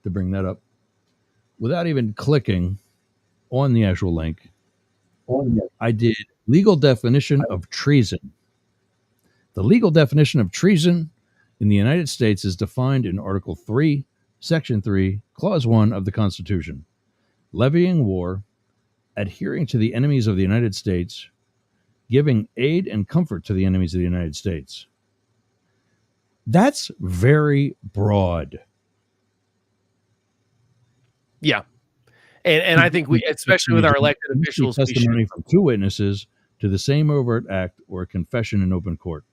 to bring that up. Without even clicking on the actual link, I did legal definition of treason. The legal definition of treason in the United States is defined in Article 3, Section 3, Clause 1 of the Constitution. Levying war, adhering to the enemies of the United States, giving aid and comfort to the enemies of the United States. That's very broad. Yeah. And I think we, especially with our elected officials, testimony from 2 witnesses to the same overt act or confession in open court.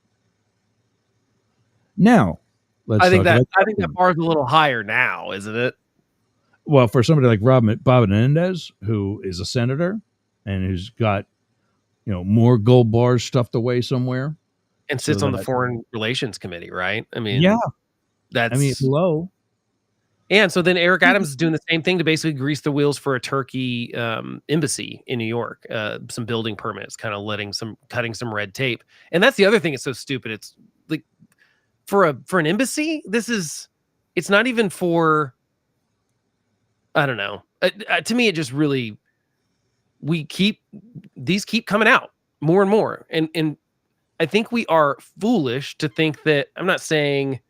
Now, let's I think talk that about bar is a little higher now, isn't it? well, for somebody like Bob Menendez, who is a senator and who's got more gold bars stuffed away somewhere, And so sits on the that Foreign Relations Committee, right? I mean, yeah, that's hello, and so then Eric Adams is doing the same thing to basically grease the wheels for a Turkey embassy in New York, some building permits, kind of cutting some red tape. And that's the other thing. It's so stupid. It's like for an embassy, it's not even for. I don't know. To me, it just really these keep coming out more and more, and I think we are foolish to think that. I'm not saying.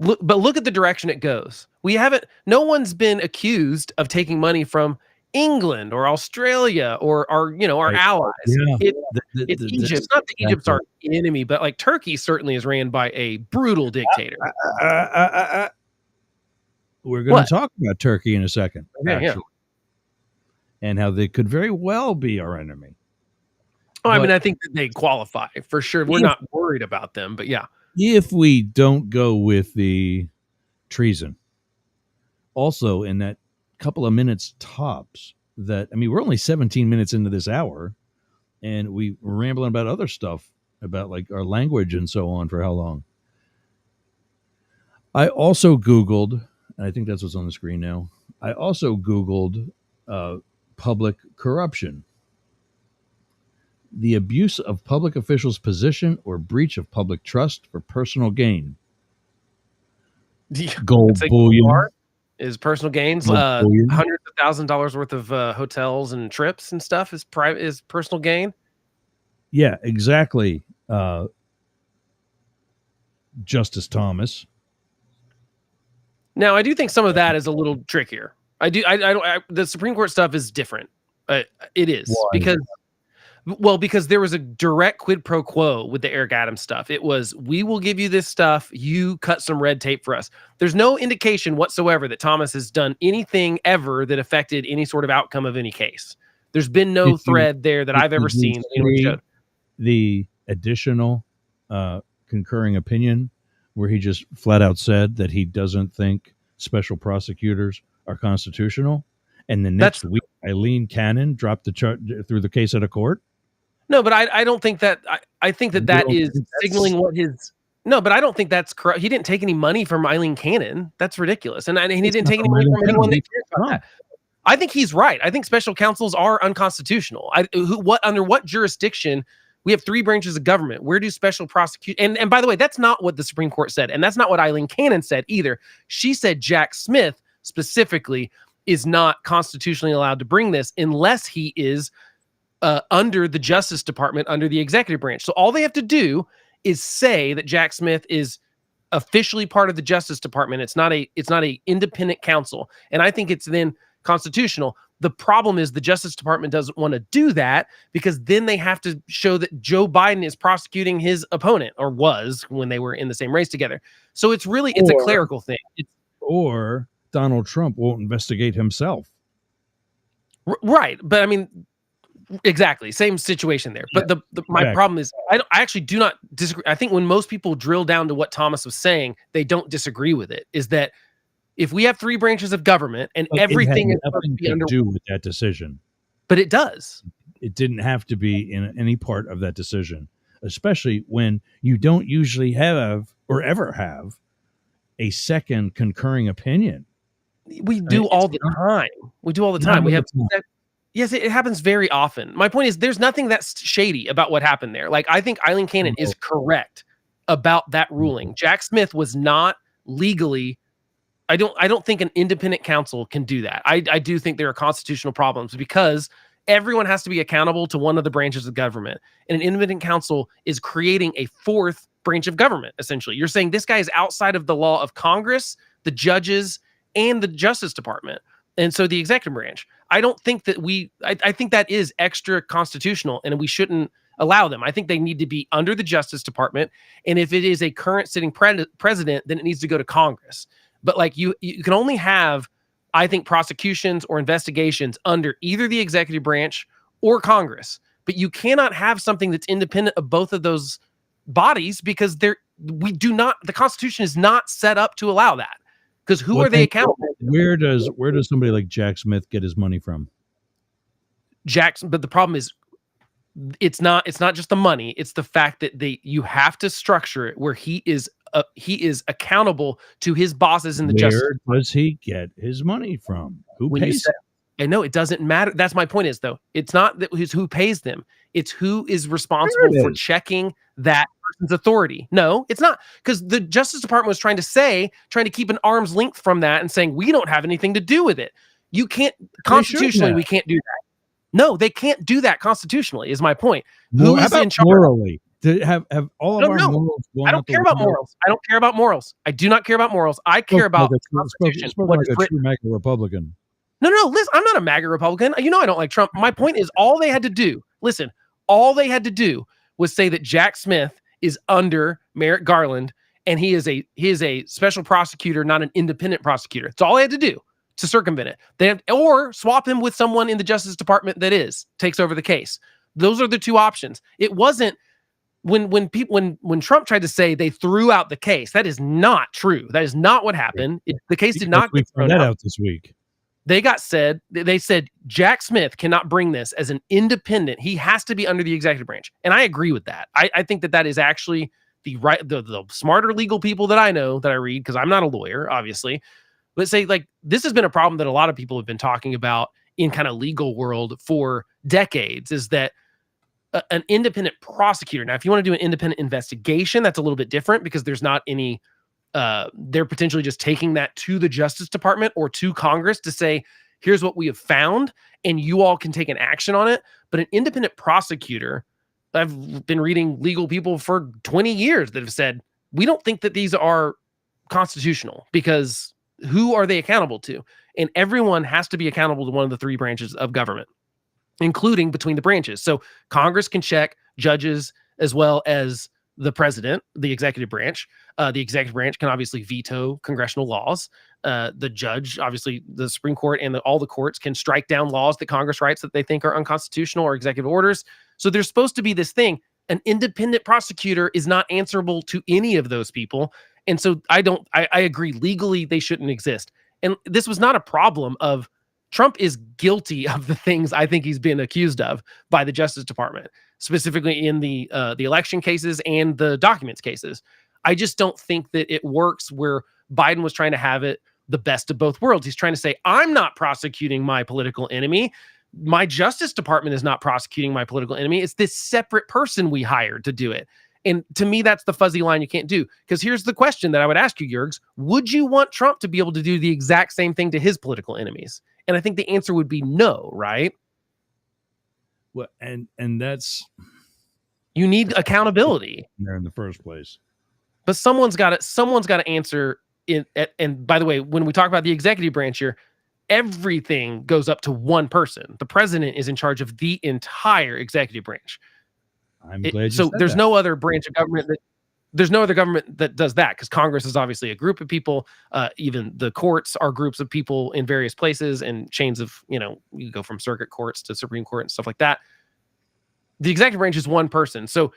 Look at the direction it goes. No one's been accused of taking money from England or Australia or our right. allies. Yeah, It's Egypt. It's not that Egypt's our enemy, but like Turkey certainly is ran by a brutal dictator. We're going to talk about Turkey in a second, Okay, actually, and how they could very well be our enemy. Oh, I mean, I think that they qualify for sure. We're not worried about them, but yeah. If we don't go with the treason, also in that couple of minutes tops, we're only 17 minutes into this hour, and we were rambling about other stuff, about like our language and so on, for how long. I also Googled, and I think that's what's on the screen now. I also Googled public corruption. The abuse of public officials' position or breach of public trust for personal gain. Gold bullion is personal gains. Hundreds of $1,000s worth of hotels and trips and stuff is personal gain. Yeah, exactly. Justice Thomas. Now, I do think some of that is a little trickier. The Supreme Court stuff is different. It is. Why? Because there was a direct quid pro quo with the Eric Adams stuff. It was, we will give you this stuff, you cut some red tape for us. There's no indication whatsoever that Thomas has done anything ever that affected any sort of outcome of any case. There's been no thread there that I've ever seen. The additional concurring opinion where he just flat out said that he doesn't think special prosecutors are constitutional, and the next week Eileen Cannon dropped the chart through the case out of court. No, but I don't think that. I think that is signaling what his. No, but I don't think that's correct. He didn't take any money from Eileen Cannon. That's ridiculous, and he didn't take any money from anyone that cares about that. I think he's right. I think special counsels are unconstitutional. Under what jurisdiction? We have 3 branches of government. Where do special prosecutors? And by the way, that's not what the Supreme Court said, and that's not what Eileen Cannon said either. She said Jack Smith specifically is not constitutionally allowed to bring this unless he is under the Justice Department, under the executive branch. So all they have to do is say that Jack Smith is officially part of the Justice Department. It's not a independent counsel, and I think it's then constitutional. The problem is the Justice Department doesn't want to do that, because then they have to show that Joe Biden is prosecuting his opponent, or was when they were in the same race together. So it's a clerical thing. Or Donald Trump won't investigate himself. Right. But I mean, exactly. Same situation there. But my problem is I actually do not disagree. I think when most people drill down to what Thomas was saying, they don't disagree with it, is that if we have 3 branches of government and everything is nothing to do with that decision. But it does. It didn't have to be in any part of that decision, especially when you don't usually have or ever have a second concurring opinion. We do all the time. We do all the time. We have yes, it happens very often. My point is there's nothing that's shady about what happened there. Like, I think Eileen Cannon is correct about that ruling. Jack Smith was not legally. I don't think an independent counsel can do that. I do think there are constitutional problems, because everyone has to be accountable to one of the branches of government. And an independent counsel is creating a 4th branch of government, essentially. You're saying this guy is outside of the law of Congress, the judges, and the Justice Department. And so the executive branch. I don't think that I think that is extra constitutional, and we shouldn't allow them. I think they need to be under the Justice Department. And if it is a current sitting president, then it needs to go to Congress. But like you can only have, I think, prosecutions or investigations under either the executive branch or Congress. but you cannot have something that's independent of both of those bodies because the Constitution is not set up to allow that. Because who are they accountable to? Where does somebody like Jack Smith get his money from? But the problem is it's not just the money, it's the fact that you have to structure it where he is accountable to his bosses in the justice. Where does he get his money from? Who pays him? I know it doesn't matter. That's my point is, though, it's not that who pays them. It's who is responsible for checking that person's authority. No, it's not, because the Justice Department was trying to keep an arm's length from that and saying we don't have anything to do with it. You can't constitutionally. We can't do that. No, they can't do that constitutionally. Is my point. Who is in charge? Morally? Have all of our morals? I don't care about morals. I don't care about morals. I do not care about morals. I care about the Constitution. Like a true MAGA Republican. No, listen, I'm not a MAGA Republican. You know I don't like Trump. My point is all they had to do was say that Jack Smith is under Merrick Garland and he is a special prosecutor, not an independent prosecutor. That's all they had to do to circumvent it. Or swap him with someone in the Justice Department that takes over the case. Those are the two options. It wasn't when Trump tried to say they threw out the case. That is not true. That is not what happened. The case did not get thrown out this week. They said Jack Smith cannot bring this as an independent. He has to be under the executive branch. And I agree with that. I think that is actually the smarter legal people that I know, that I read, because I'm not a lawyer, obviously, but say like this has been a problem that a lot of people have been talking about in kind of legal world for decades, is that an independent prosecutor. Now, if you want to do an independent investigation, that's a little bit different because there's not any they're potentially just taking that to the Justice Department or to Congress to say, here's what we have found, and you all can take an action on it. But an independent prosecutor, I've been reading legal people for 20 years that have said, we don't think that these are constitutional, because who are they accountable to? And everyone has to be accountable to one of the three branches of government, including between the branches. So Congress can check judges as well as the president, the executive branch. The executive branch can obviously veto congressional laws. The judge, obviously, the Supreme Court and all the courts can strike down laws that Congress writes that they think are unconstitutional or executive orders. So there's supposed to be this thing. An independent prosecutor is not answerable to any of those people. And so I agree, legally they shouldn't exist. And this was not a problem of Trump is guilty of the things I think he's been accused of by the Justice Department, specifically in the election cases and the documents cases. I just don't think that it works where Biden was trying to have it the best of both worlds. He's trying to say, I'm not prosecuting my political enemy. My Justice Department is not prosecuting my political enemy. It's this separate person we hired to do it. And to me, that's the fuzzy line you can't do. Because here's the question that I would ask you, Jurgs. Would you want Trump to be able to do the exact same thing to his political enemies? And I think the answer would be no, right? Well, and that's, you need accountability there in the first place. But someone's got to answer it. And by the way, when we talk about the executive branch here, everything goes up to one person. The president is in charge of the entire executive branch. I'm glad you so said there's that. no other branch of government there's no other government that does that, because Congress is obviously a group of people. Even the courts are groups of people in various places and chains of, you go from circuit courts to Supreme Court and stuff like that. The executive branch is one person. So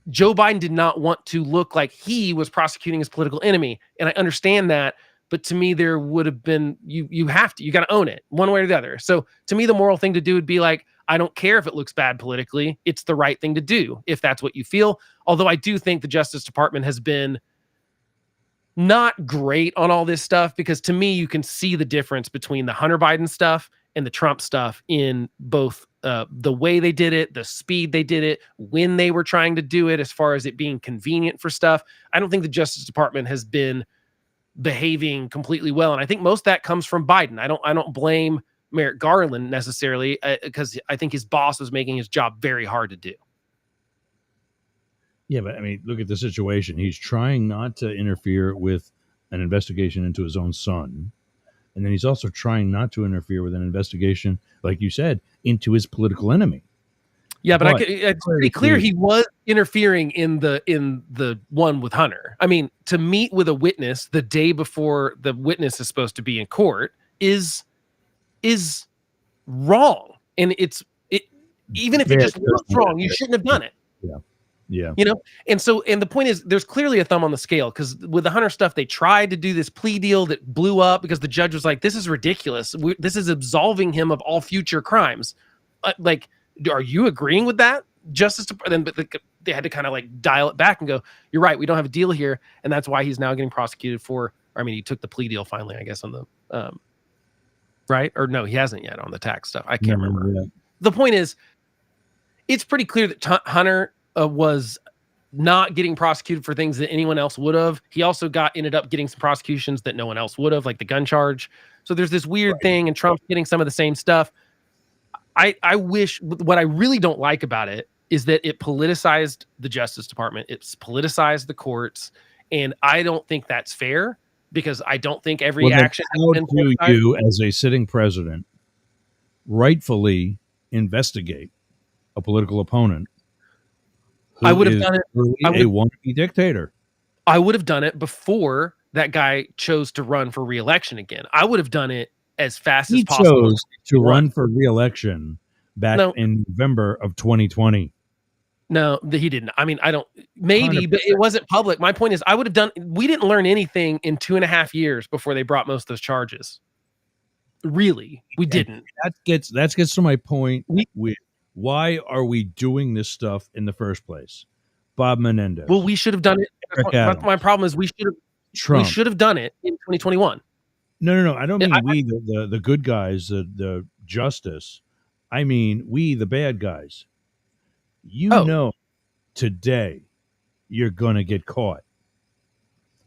Joe Biden did not want to look like he was prosecuting his political enemy. And I understand that. But to me, there would have been, you got to own it one way or the other. So to me, the moral thing to do would be like, I don't care if it looks bad politically. It's the right thing to do if that's what you feel. Although I do think the Justice Department has been not great on all this stuff, because to me, you can see the difference between the Hunter Biden stuff and the Trump stuff in both the way they did it, the speed they did it, when they were trying to do it, as far as it being convenient for stuff. I don't think the Justice Department has been behaving completely well. And I think most of that comes from Biden. I don't blame Merrick Garland necessarily, because I think his boss was making his job very hard to do. Yeah, but I mean, look at the situation. He's trying not to interfere with an investigation into his own son. And then he's also trying not to interfere with an investigation, like you said, into his political enemy. Yeah, but it's pretty clear he was interfering in the one with Hunter. I mean, to meet with a witness the day before the witness is supposed to be in court is wrong. And even if it Bad just looked judgment. wrong, you shouldn't have done it. Yeah. You know, and the point is, there's clearly a thumb on the scale, because with the Hunter stuff, they tried to do this plea deal that blew up because the judge was like, "This is ridiculous. This is absolving him of all future crimes." Like, are you agreeing with that? But they had to kind of like dial it back and go, "You're right. We don't have a deal here," and that's why he's now getting prosecuted for. I mean, he took the plea deal finally, I guess, on the right, or no, he hasn't yet on the tax stuff. I can't remember. Yeah. The point is, it's pretty clear that Hunter was not getting prosecuted for things that anyone else would have. He also ended up getting some prosecutions that no one else would have, like the gun charge. So there's this weird thing, and Trump's getting some of the same stuff. I wish, what I really don't like about it is that it politicized the Justice Department. It's politicized the courts, and I don't think that's fair, because I don't think every action How has been do politicized. you, as a sitting president, rightfully investigate a political opponent who I would have is done it. really a wannabe dictator? I would have done it before that guy chose to run for re-election again. I would have done it as fast as possible. He chose to run for re-election back in November of 2020. No, he didn't. I mean, I don't, maybe, 100%. but it wasn't public. My point is, I would have done, we didn't learn anything in 2.5 years before they brought most of those charges. Really, we didn't. That gets to my point with why are we doing this stuff in the first place? Bob Menendez. Well, we should have done it. My problem is we should have done it in 2021. No. I don't mean we, the good guys, the justice. I mean we, the bad guys. Know, today you're gonna get caught.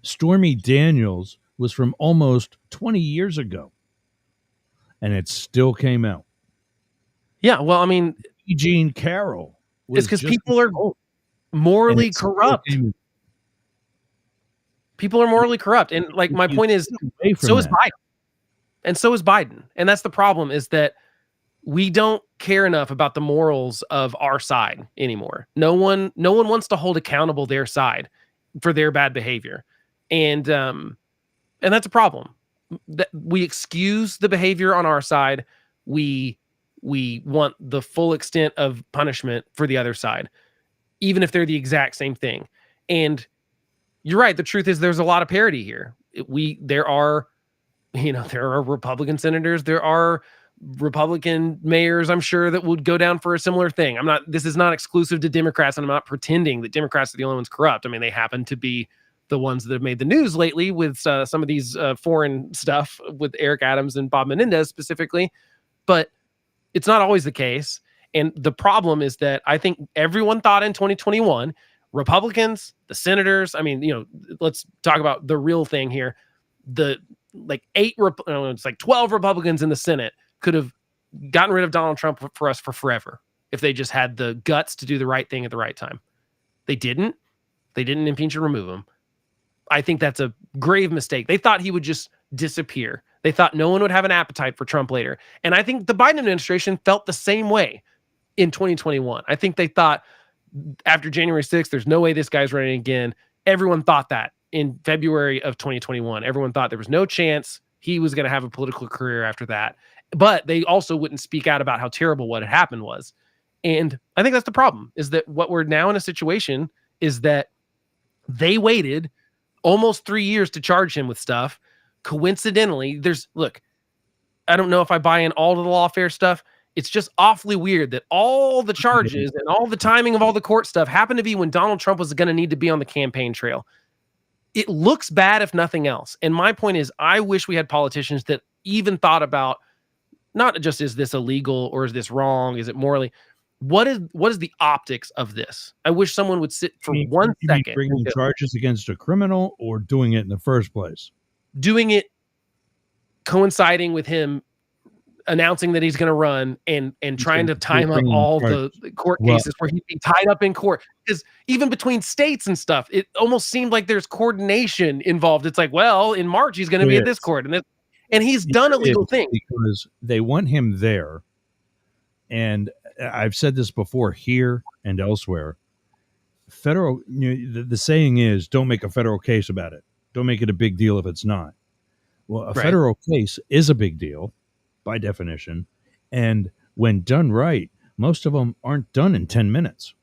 Stormy Daniels was from almost 20 years ago, and it still came out. Yeah, well, I mean, Eugene Carroll. It's because people are morally corrupt. People are morally corrupt. And like, my point is, so is Biden. And so is Biden. And that's the problem, is that we don't care enough about the morals of our side anymore. No one wants to hold accountable their side for their bad behavior. And that's a problem. That we excuse the behavior on our side. We want the full extent of punishment for the other side, even if they're the exact same thing. And you're right. The truth is, there's a lot of parity here. There are Republican senators, there are Republican mayors, I'm sure, that would go down for a similar thing. This is not exclusive to Democrats, and I'm not pretending that Democrats are the only ones corrupt. I mean, they happen to be the ones that have made the news lately with some of these foreign stuff with Eric Adams and Bob Menendez specifically, but it's not always the case. And the problem is that I think everyone thought in 2021, Republicans, the senators, I mean, let's talk about the real thing here. It's like 12 Republicans in the Senate could have gotten rid of Donald Trump for us for forever if they just had the guts to do the right thing at the right time. They didn't. They didn't impeach and remove him. I think that's a grave mistake. They thought he would just disappear. They thought no one would have an appetite for Trump later. And I think the Biden administration felt the same way in 2021. I think they thought after January 6th, there's no way this guy's running again. Everyone thought that in February of 2021. Everyone thought there was no chance he was going to have a political career after that. But they also wouldn't speak out about how terrible what had happened was. And I think that's the problem, is that what we're now in a situation is that they waited almost 3 years to charge him with stuff. Coincidentally, I don't know if I buy in all of the lawfare stuff. It's just awfully weird that all the charges and all the timing of all the court stuff happened to be when Donald Trump was going to need to be on the campaign trail. It looks bad if nothing else. And my point is, I wish we had politicians that even thought about not just, is this illegal or is this wrong? Is it morally? What is the optics of this? I wish someone would sit for 1 second. Bringing charges against a criminal or doing it in the first place? Doing it coinciding with him announcing that he's going to run and trying to time up all the court cases where he'd be tied up in court. Because even between states and stuff, it almost seemed like there's coordination involved. It's like, well, in March, he's going to be at this court. And he's done illegal things. Because they want him there. And I've said this before here and elsewhere. The saying is, don't make a federal case about it. Don't make it a big deal if it's not. Well, a federal case is a big deal by definition. And when done right, most of them aren't done in 10 minutes.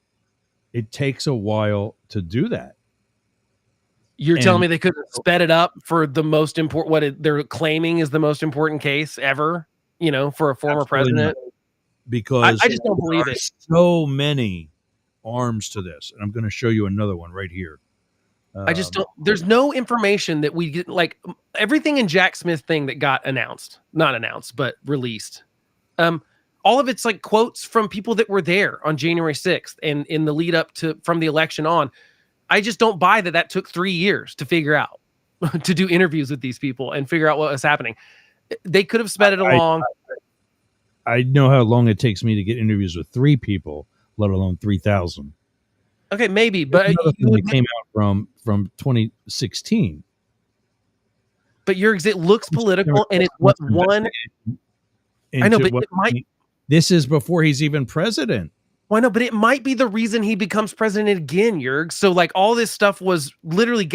It takes a while to do that. You're And- telling me they could have sped it up for the most important, they're claiming is the most important case ever, for a former Absolutely president? not. Because I just don't believe there it. are so many arms to this. And I'm going to show you another one right here. I just don't. There's no information that we get, like everything in Jack Smith thing that got not announced, but released. All of it's like quotes from people that were there on January 6th and in the lead up to from the election on. I just don't buy that took 3 years to figure out, to do interviews with these people and figure out what was happening. They could have sped it along. I know how long it takes me to get interviews with 3 people, let alone 3,000. Okay, maybe, but it came out from 2016. But your exit looks political, and it's what one. I know, but it might. This is before he's even president. Well, I know, but it might be the reason he becomes president again, Jurg. So, like, all this stuff was literally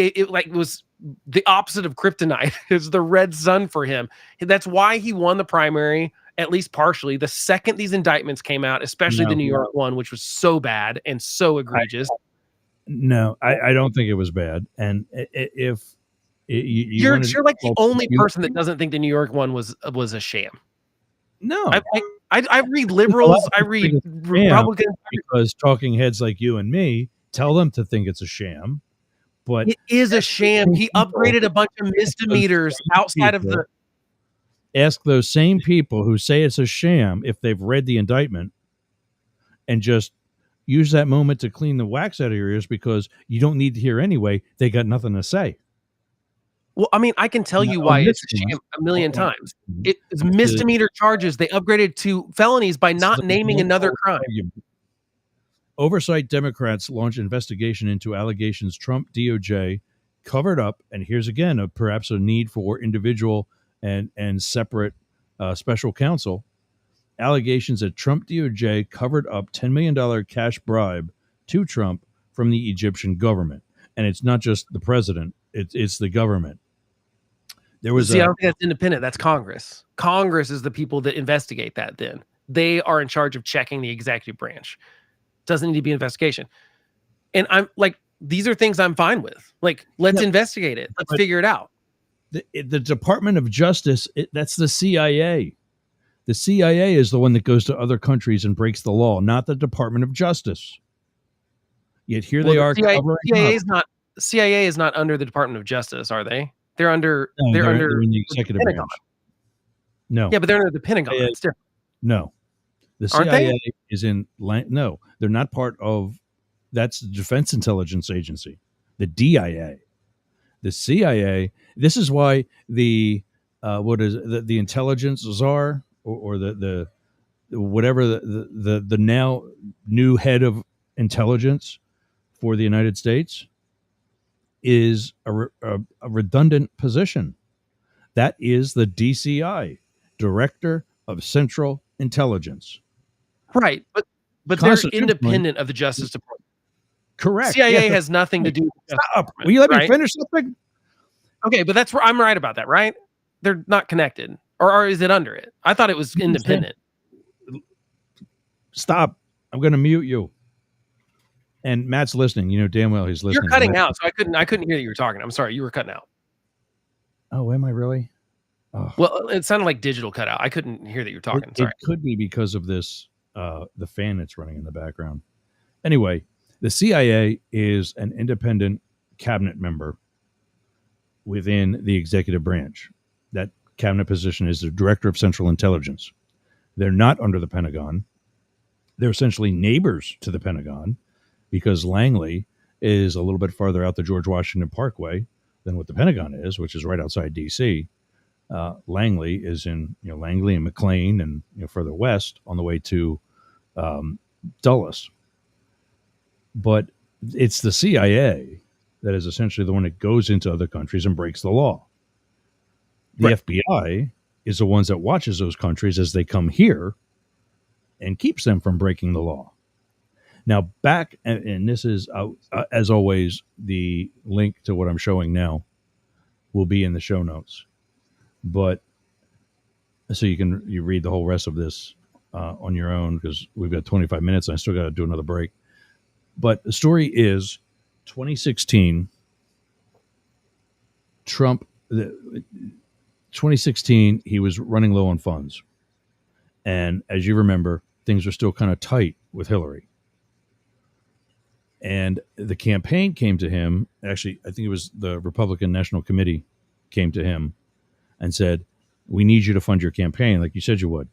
was the opposite of kryptonite. It's the red sun for him. That's why he won the primary, at least partially. The second these indictments came out, especially the New York one, which was so bad and so egregious. I don't think it was bad. And if you're like the only person that doesn't think the New York one was a sham. No, I read liberals, I read Republicans, because talking heads like you and me tell them to think it's a sham. But it is a sham. He upgraded a bunch of misdemeanors outside of the. Ask those same people who say it's a sham if they've read the indictment, and just use that moment to clean the wax out of your ears, because you don't need to hear anyway. They got nothing to say. Well, I mean, I can tell you why it's a sham a million times. It's misdemeanor charges. They upgraded to felonies by not naming another crime. Oversight Democrats launch investigation into allegations Trump DOJ covered up, and here's again perhaps a need for individual and separate special counsel. Allegations that Trump DOJ covered up $10 million cash bribe to Trump from the Egyptian government. And it's not just the president, it's the government. There was I don't think that's independent. That's Congress. Congress is the people that investigate that then. They are in charge of checking the executive branch. Doesn't need to be an investigation. And I'm like, these are things I'm fine with. Like, let's investigate it. Let's figure it out. The Department of Justice, that's the CIA. The CIA is the one that goes to other countries and breaks the law, not the Department of Justice. Yet here they are. CIA is not under the Department of Justice, are they? They're under. No, they're under in the executive branch. No. Yeah, but they're under the Pentagon. It's different. No, the CIA is in. No, they're not part of. That's the Defense Intelligence Agency, the DIA. The CIA. This is why the the intelligence czar or the whatever the now new head of intelligence for the United States is a redundant position. That is the DCI, Director of Central Intelligence. Right, but they're independent of the Justice Department. Correct. CIA has nothing to do with Stop. Will you let me finish something? Okay, but that's where I'm right about that, right? They're not connected. Or is it under it? I thought it was independent. Stop. I'm going to mute you. And Matt's listening. You know damn well he's listening. You're cutting out, so I couldn't hear that you were talking. I'm sorry, you were cutting out. Oh, am I really? Oh. Well, it sounded like digital cutout. I couldn't hear that you were talking. Sorry. It could be because of this, the fan that's running in the background. Anyway, the CIA is an independent cabinet member within the executive branch. That cabinet position is the Director of Central Intelligence. They're not under the Pentagon. They're essentially neighbors to the Pentagon, because Langley is a little bit farther out the George Washington Parkway than what the Pentagon is, which is right outside D.C. Langley is in Langley and McLean, and further west on the way to Dulles. But it's the CIA that is essentially the one that goes into other countries and breaks the law. The FBI is the ones that watches those countries as they come here and keeps them from breaking the law. Now back, and this is, as always, the link to what I'm showing now will be in the show notes. But so you read the whole rest of this on your own because we've got 25 minutes and I still got to do another break. But the story is 2016, Trump, 2016, he was running low on funds. And as you remember, things were still kind of tight with Hillary. And the campaign came to him. Actually, I think it was the Republican National Committee came to him and said, "We need you to fund your campaign like you said you would."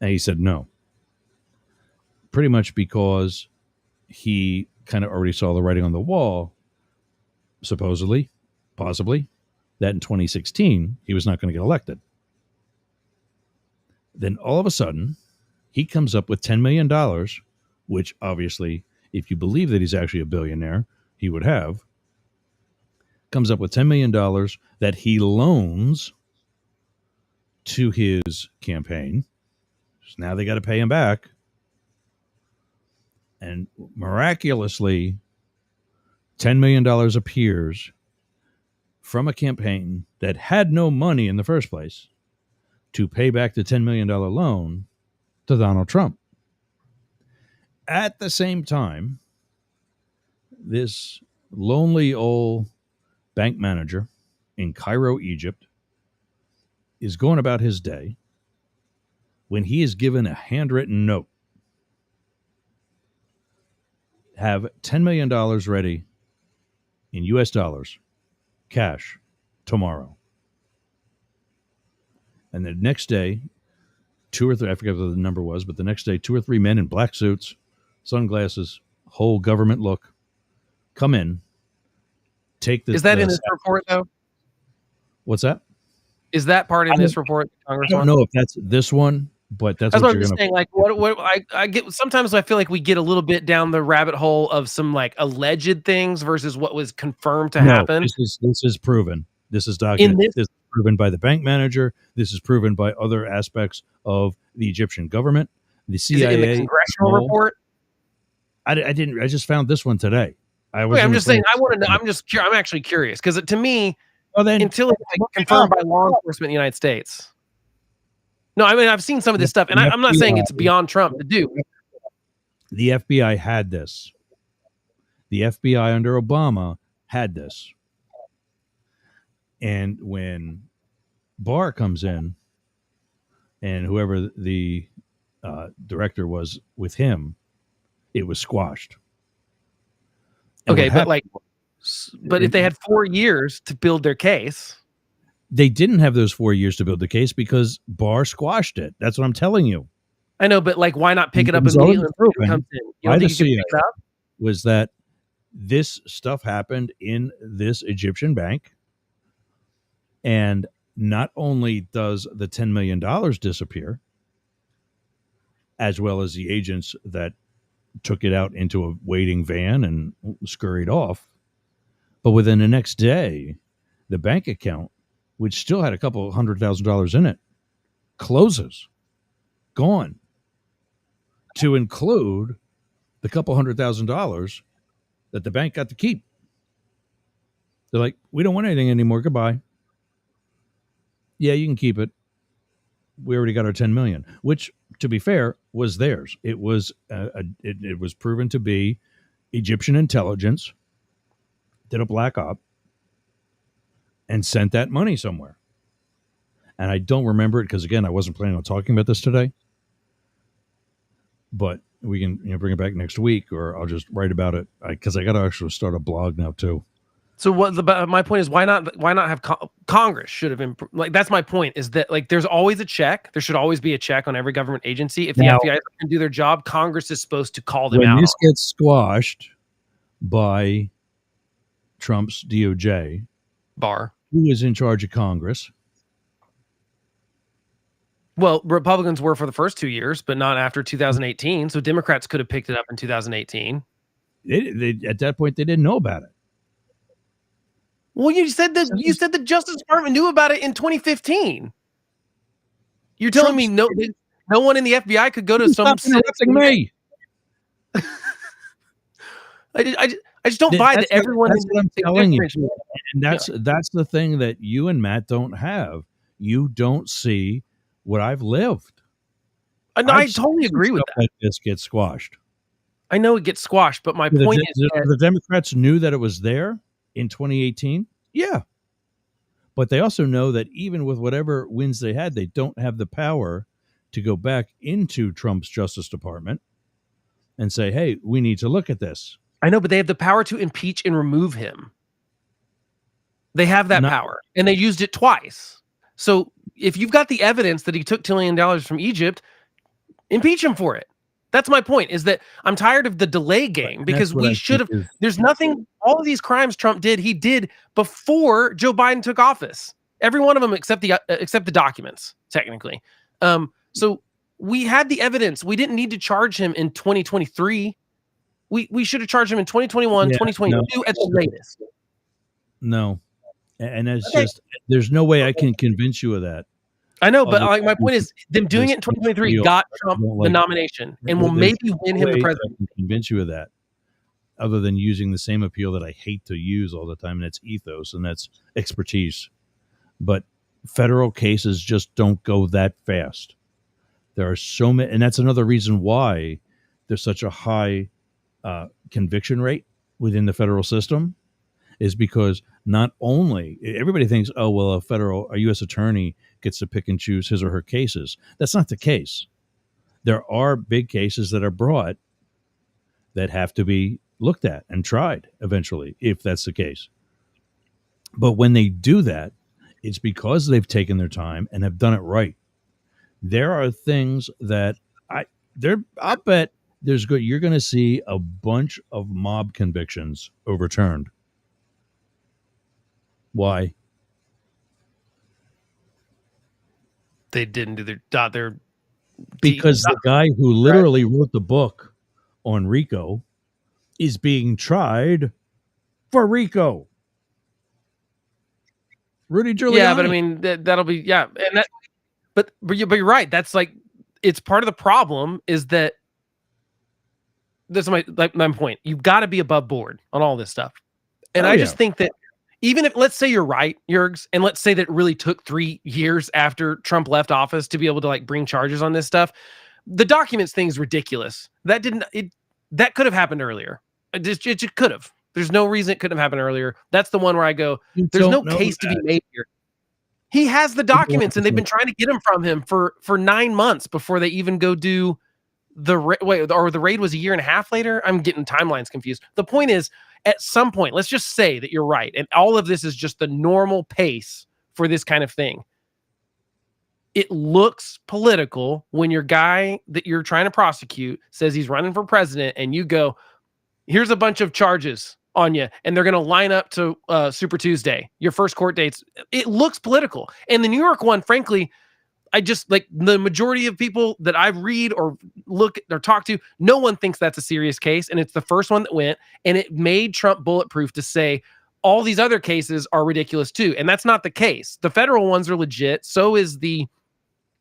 And he said no. Pretty much because he kind of already saw the writing on the wall, supposedly, possibly, that in 2016, he was not going to get elected. Then all of a sudden, he comes up with $10 million, which obviously, if you believe that he's actually a billionaire, he would have, comes up with $10 million that he loans to his campaign. So now they got to pay him back. And miraculously, $10 million appears from a campaign that had no money in the first place to pay back the $10 million loan to Donald Trump. At the same time, this lonely old bank manager in Cairo, Egypt, is going about his day when he is given a handwritten note. Have $10 million ready in US dollars, cash, tomorrow. And the next day, two or three, I forget what the number was, but the next day, 2 or 3 men in black suits, sunglasses, whole government look, come in, take this. Is that in this report, though? What's that? Is that part in this report? I don't know if that's this one, but that's what I'm just saying. Like, what I get sometimes, I feel like we get a little bit down the rabbit hole of some like alleged things versus what was confirmed to happen. This is proven. This is documented. This is proven by the bank manager. This is proven by other aspects of the Egyptian government, the CIA. Is it in the congressional report? I didn't. I just found this one today. I'm just saying. I want to know. I'm actually curious because to me, until it's like confirmed by law enforcement in the United States. No, I mean I've seen some of this stuff, and I'm not saying it's beyond Trump to do. The FBI had this. The FBI under Obama had this. And when Barr comes in, and whoever the director was with him, it was squashed. And okay, but if they had 4 years to build their case, they didn't have those 4 years to build the case because Barr squashed it. That's what I'm telling you. I know, but like, why not pick it up immediately when it comes in? You don't think you can pick it up? Was that this stuff happened in this Egyptian bank, and not only does the $10 million disappear, as well as the agents that took it out into a waiting van and scurried off, but within the next day, the bank account, which still had a couple $100,000 in it, closes, gone, to include the couple $100,000 that the bank got to keep. They're like, we don't want anything anymore. Goodbye. Yeah, you can keep it. We already got our 10 million, which, to be fair, was theirs. It was it was proven to be Egyptian intelligence did a black op and sent that money somewhere. And I don't remember it because, again, I wasn't planning on talking about this today. But we can bring it back next week, or I'll just write about it because I got to actually start a blog now too. So my point is, why not have Congress should have been like, that's my point, is that like there's always a check. There should always be a check on every government agency. If the FBI can do their job, Congress is supposed to call them out. When this gets squashed by Trump's DOJ, Barr, who is in charge of Congress? Well, Republicans were for the first 2 years, but not after 2018. So Democrats could have picked it up in 2018. They at that point, they didn't know about it. Well, you said the Justice Department knew about it in 2015. You're telling me no one in the FBI could go to some interrupting me. I just don't buy that everyone. That's what I'm telling you, and that's the thing that you and Matt don't have. You don't see what I've lived. No, I I've totally seen agree with stuff that. like this get squashed. I know it gets squashed, but my The, point the, is the, that the Democrats knew that it was there in 2018. Yeah, but they also know that even with whatever wins they had, they don't have the power to go back into Trump's Justice Department and say, "Hey, we need to look at this." I know, but they have the power to impeach and remove him. They have that Not power, and they used it twice. So if you've got the evidence that he took $2 million from Egypt, impeach him for it. That's my point, is that I'm tired of the delay game That's because what we I should think have. is There's nothing, all of these crimes Trump did, he did before Joe Biden took office. Every one of them except the documents, technically. So we had the evidence. We didn't need to charge him in 2023. We should have charged him in 2021, yeah, 2022 at the latest. no, and that's Okay. just there's no way I can convince you of that. I know, but Other like my than point is, them doing it in 2023 got Trump the nomination, and will There's maybe win no him the way that I presidency. can convince you of that, other than using the same appeal that I hate to use all the time, and that's ethos and that's expertise. But federal cases just don't go that fast. There are so many, and that's another reason why there's such a high conviction rate within the federal system, is because not only everybody thinks, oh, well, a U.S. attorney gets to pick and choose his or her cases. That's not the case. There are big cases that are brought that have to be looked at and tried eventually, if that's the case. But when they do that, it's because they've taken their time and have done it right. There are things that I'll bet you're going to see a bunch of mob convictions overturned. Why? They didn't do their Because the guy who literally wrote the book on RICO is being tried for RICO. Rudy Giuliani. Yeah, but I mean that'll be and that. But you're right. That's like, it's part of the problem is that this is my point. You've got to be above board on all this stuff, and I just think that even if, let's say you're right, Jurgs, and let's say that it really took 3 years after Trump left office to be able to like bring charges on this stuff, the documents thing is ridiculous. That could have happened earlier. It could have. There's no reason it couldn't have happened earlier. That's the one where I go, there's no case to be made here. He has the documents, and they've been trying to get them from him for 9 months before they even go do the raid was a year and a half later. I'm getting timelines confused. The point is, at some point, let's just say that you're right, and all of this is just the normal pace for this kind of thing. It looks political when your guy that you're trying to prosecute says he's running for president, and you go, here's a bunch of charges on you, and they're going to line up to Super Tuesday, your first court dates. It looks political. And the New York one, frankly, I just like the majority of people that I read or look or talk to, no one thinks that's a serious case. And it's the first one that went, and it made Trump bulletproof to say all these other cases are ridiculous too. And that's not the case. The federal ones are legit. So is the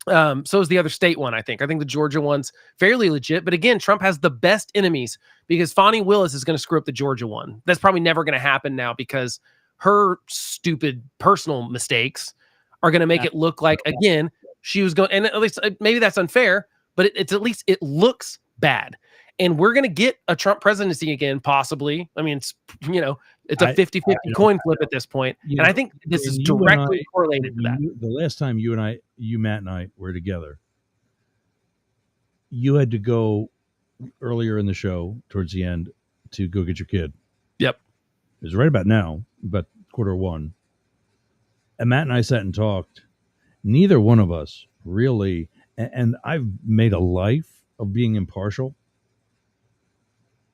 other state one. I think the Georgia one's fairly legit, but again, Trump has the best enemies because Fani Willis is going to screw up the Georgia one. That's probably never going to happen now because her stupid personal mistakes are going to make it look like, again, she was going, and at least maybe that's unfair, but it's at least it looks bad. And we're going to get a Trump presidency again, possibly. I mean, it's a 50-50 coin flip at this point. And I think this is directly correlated to that. The last time Matt and I were together, you had to go earlier in the show towards the end to go get your kid. Yep. It was right about now, about 1:15. And Matt and I sat and talked. Neither one of us really, and I've made a life of being impartial.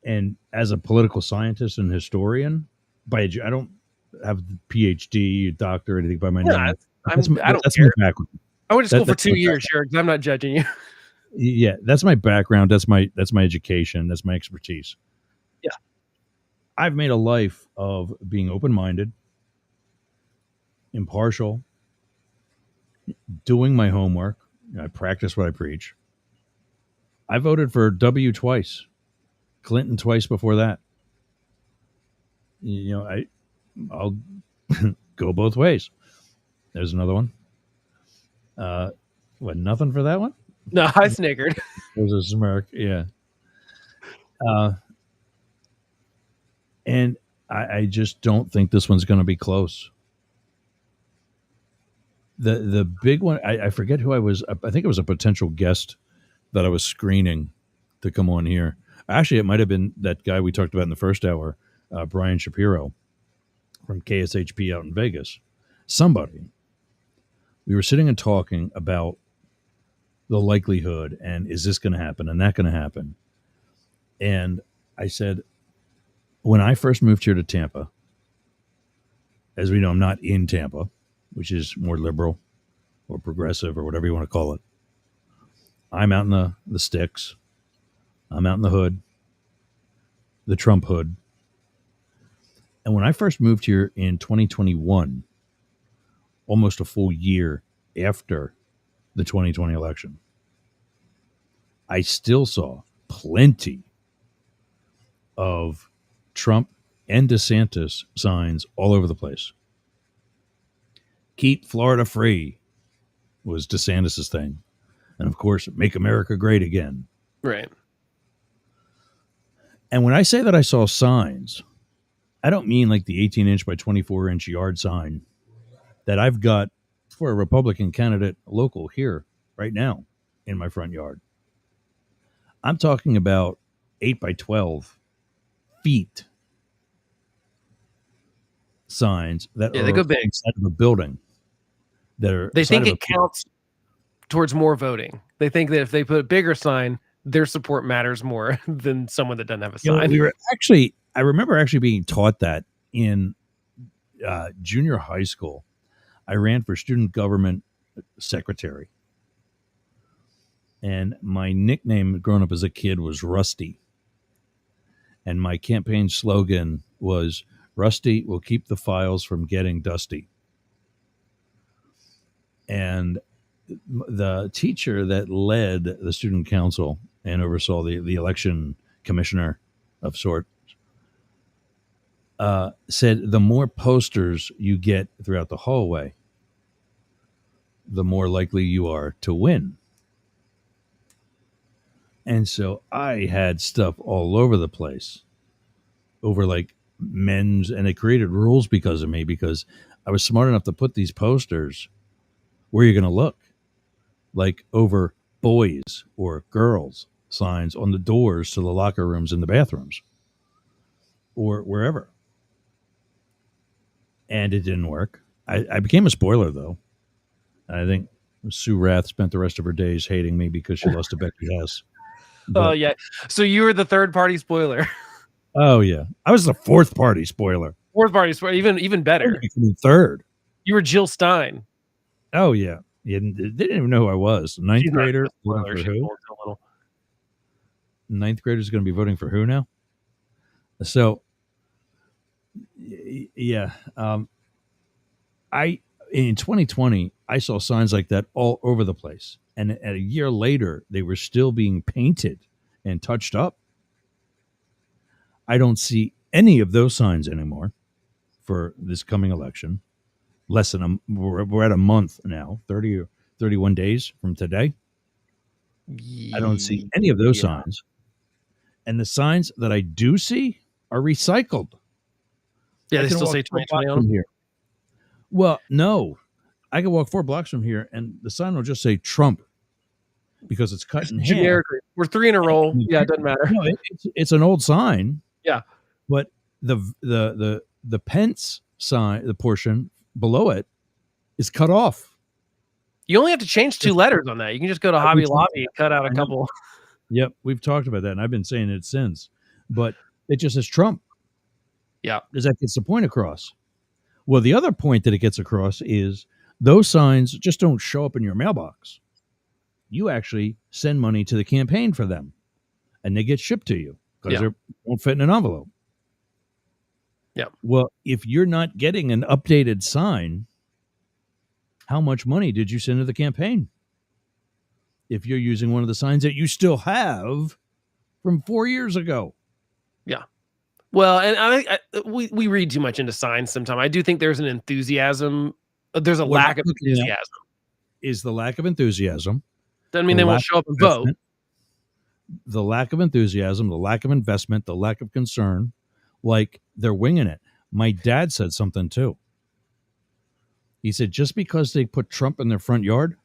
And as a political scientist and historian, I don't have a PhD, doctor, or anything by my name. That's my background. I went to school for 2 years, sure. I'm not judging you. Yeah, that's my background. That's my education. That's my expertise. Yeah, I've made a life of being open-minded, impartial, doing my homework. I practice what I preach. I voted for W twice. Clinton twice before that. I'll go both ways. There's another one. Nothing for that one? No, I snickered. There's a smirk. Yeah. And I just don't think this one's going to be close. The big one, I forget who I was. I think it was a potential guest that I was screening to come on here. Actually, it might have been that guy we talked about in the first hour, Brian Shapiro from KSHP out in Vegas. Somebody. We were sitting and talking about the likelihood and is this going to happen and that going to happen. And I said, when I first moved here to Tampa, as we know, I'm not in Tampa, which is more liberal or progressive or whatever you want to call it. I'm out in the sticks. I'm out in the hood, the Trump hood. And when I first moved here in 2021, almost a full year after the 2020 election, I still saw plenty of Trump and DeSantis signs all over the place. Keep Florida free was DeSantis' thing. And of course, make America great again. Right. And when I say that I saw signs, I don't mean like the 18-inch by 24-inch yard sign that I've got for a Republican candidate local here right now in my front yard. I'm talking about 8 by 12 feet signs that Yeah, are they go big. inside of a building. They think it counts towards more voting. They think that if they put a bigger sign, their support matters more than someone that doesn't have a sign. I remember actually being taught that in junior high school. I ran for student government secretary. And my nickname growing up as a kid was Rusty. And my campaign slogan was, Rusty will keep the files from getting dusty. And the teacher that led the student council and oversaw the election commissioner of sorts said the more posters you get throughout the hallway, the more likely you are to win. And so I had stuff all over the place over like men's, and they created rules because of me, because I was smart enough to put these posters where you're going to look, like over boys or girls signs on the doors to the locker rooms and the bathrooms or wherever. And it didn't work. I became a spoiler, though. I think Sue Rath spent the rest of her days hating me because she lost to Becky Hess. Oh, yeah. So you were the third party spoiler. Oh, yeah. I was the fourth party spoiler. Fourth party spoiler, even better. Third. You were Jill Stein. Oh, yeah. They didn't even know who I was. Ninth grader. For who? Ninth graders going to be voting for who now? So, yeah. In 2020, I saw signs like that all over the place. And a year later, they were still being painted and touched up. I don't see any of those signs anymore for this coming election. We're at a month now, 30 or 31 days from today. I don't see any of those signs. And the signs that I do see are recycled. Yeah, they still say 2020 on them? Here. Well, no. I can walk 4 blocks from here, and the sign will just say Trump because it's cut in half. Generically. We're 3 in a row. Yeah, it doesn't matter. No, it's an old sign. Yeah. But the Pence sign, the portion below it, is cut off. You only have to change 2 letters on that. You can just go to Hobby Lobby and cut out a couple. Yep, we've talked about that, and I've been saying it since. But it just says Trump. Yeah. Does that get the point across? Well, the other point that it gets across is those signs just don't show up in your mailbox. You actually send money to the campaign for them, and they get shipped to you because they won't fit in an envelope. Yeah. Well, if you're not getting an updated sign, how much money did you send to the campaign? If you're using one of the signs that you still have from 4 years ago. Yeah. Well, and we read too much into signs sometimes. I do think there's an enthusiasm. There's a lack of enthusiasm. Is the lack of enthusiasm. Doesn't mean The they won't lack show up of and vote. investment, the lack of enthusiasm, the lack of investment, the lack of concern, like they're winging it. My dad said something too. He said, just because they put Trump in their front yard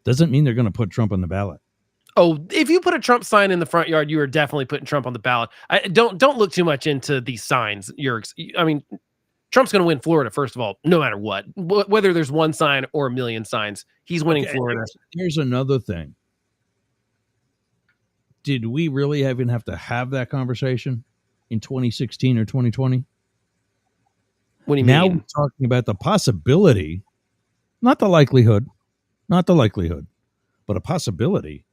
doesn't mean they're going to put Trump on the ballot. Oh, if you put a Trump sign in the front yard, you are definitely putting Trump on the ballot. Don't look too much into these signs. Trump's going to win Florida, first of all, no matter what. Whether there's one sign or a million signs, he's winning Florida. Here's another thing. Did we really even have to have that conversation in 2016 or 2020? What do you Now mean? we're talking about the possibility, not the likelihood, but a possibility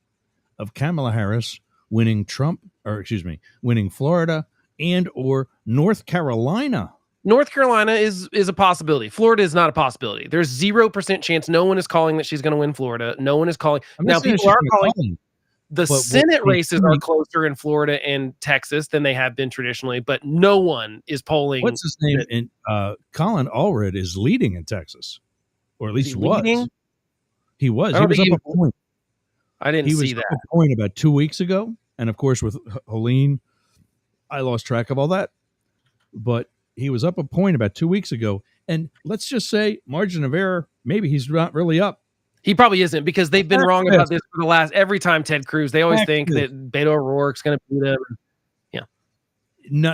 of Kamala Harris winning winning Florida and or North Carolina. North Carolina is a possibility. Florida is not a possibility. There's 0% chance. No one is calling that she's going to win Florida. No one is calling. Now people are calling. The Senate races are closer in Florida and Texas than they have been traditionally, but no one is polling. What's his name? Colin Allred is leading in Texas, or at least was. He was. He was up a point. I didn't see that. He was up a point about 2 weeks ago, and of course with Helene, I lost track of all that. But he was up a point about 2 weeks ago, and let's just say margin of error. Maybe he's not really up. He probably isn't, because they've been wrong about this for the last every time Ted Cruz. They always think that Beto O'Rourke's going to beat him. Yeah,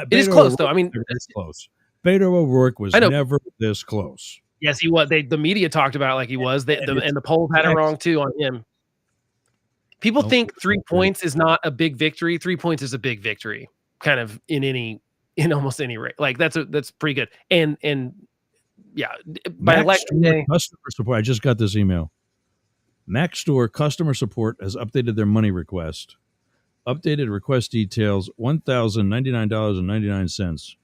it is close though. I mean, it's close. Beto O'Rourke was never this close. Yes, he was. The media talked about it like he was. And the polls had it wrong too on him. People think 3 points is not a big victory. 3 points is a big victory, kind of in almost any rate. Like that's pretty good. And yeah, by election day, customer support. I just got this email. Mac Store customer support has updated their money request. Updated request details: $1,099.99.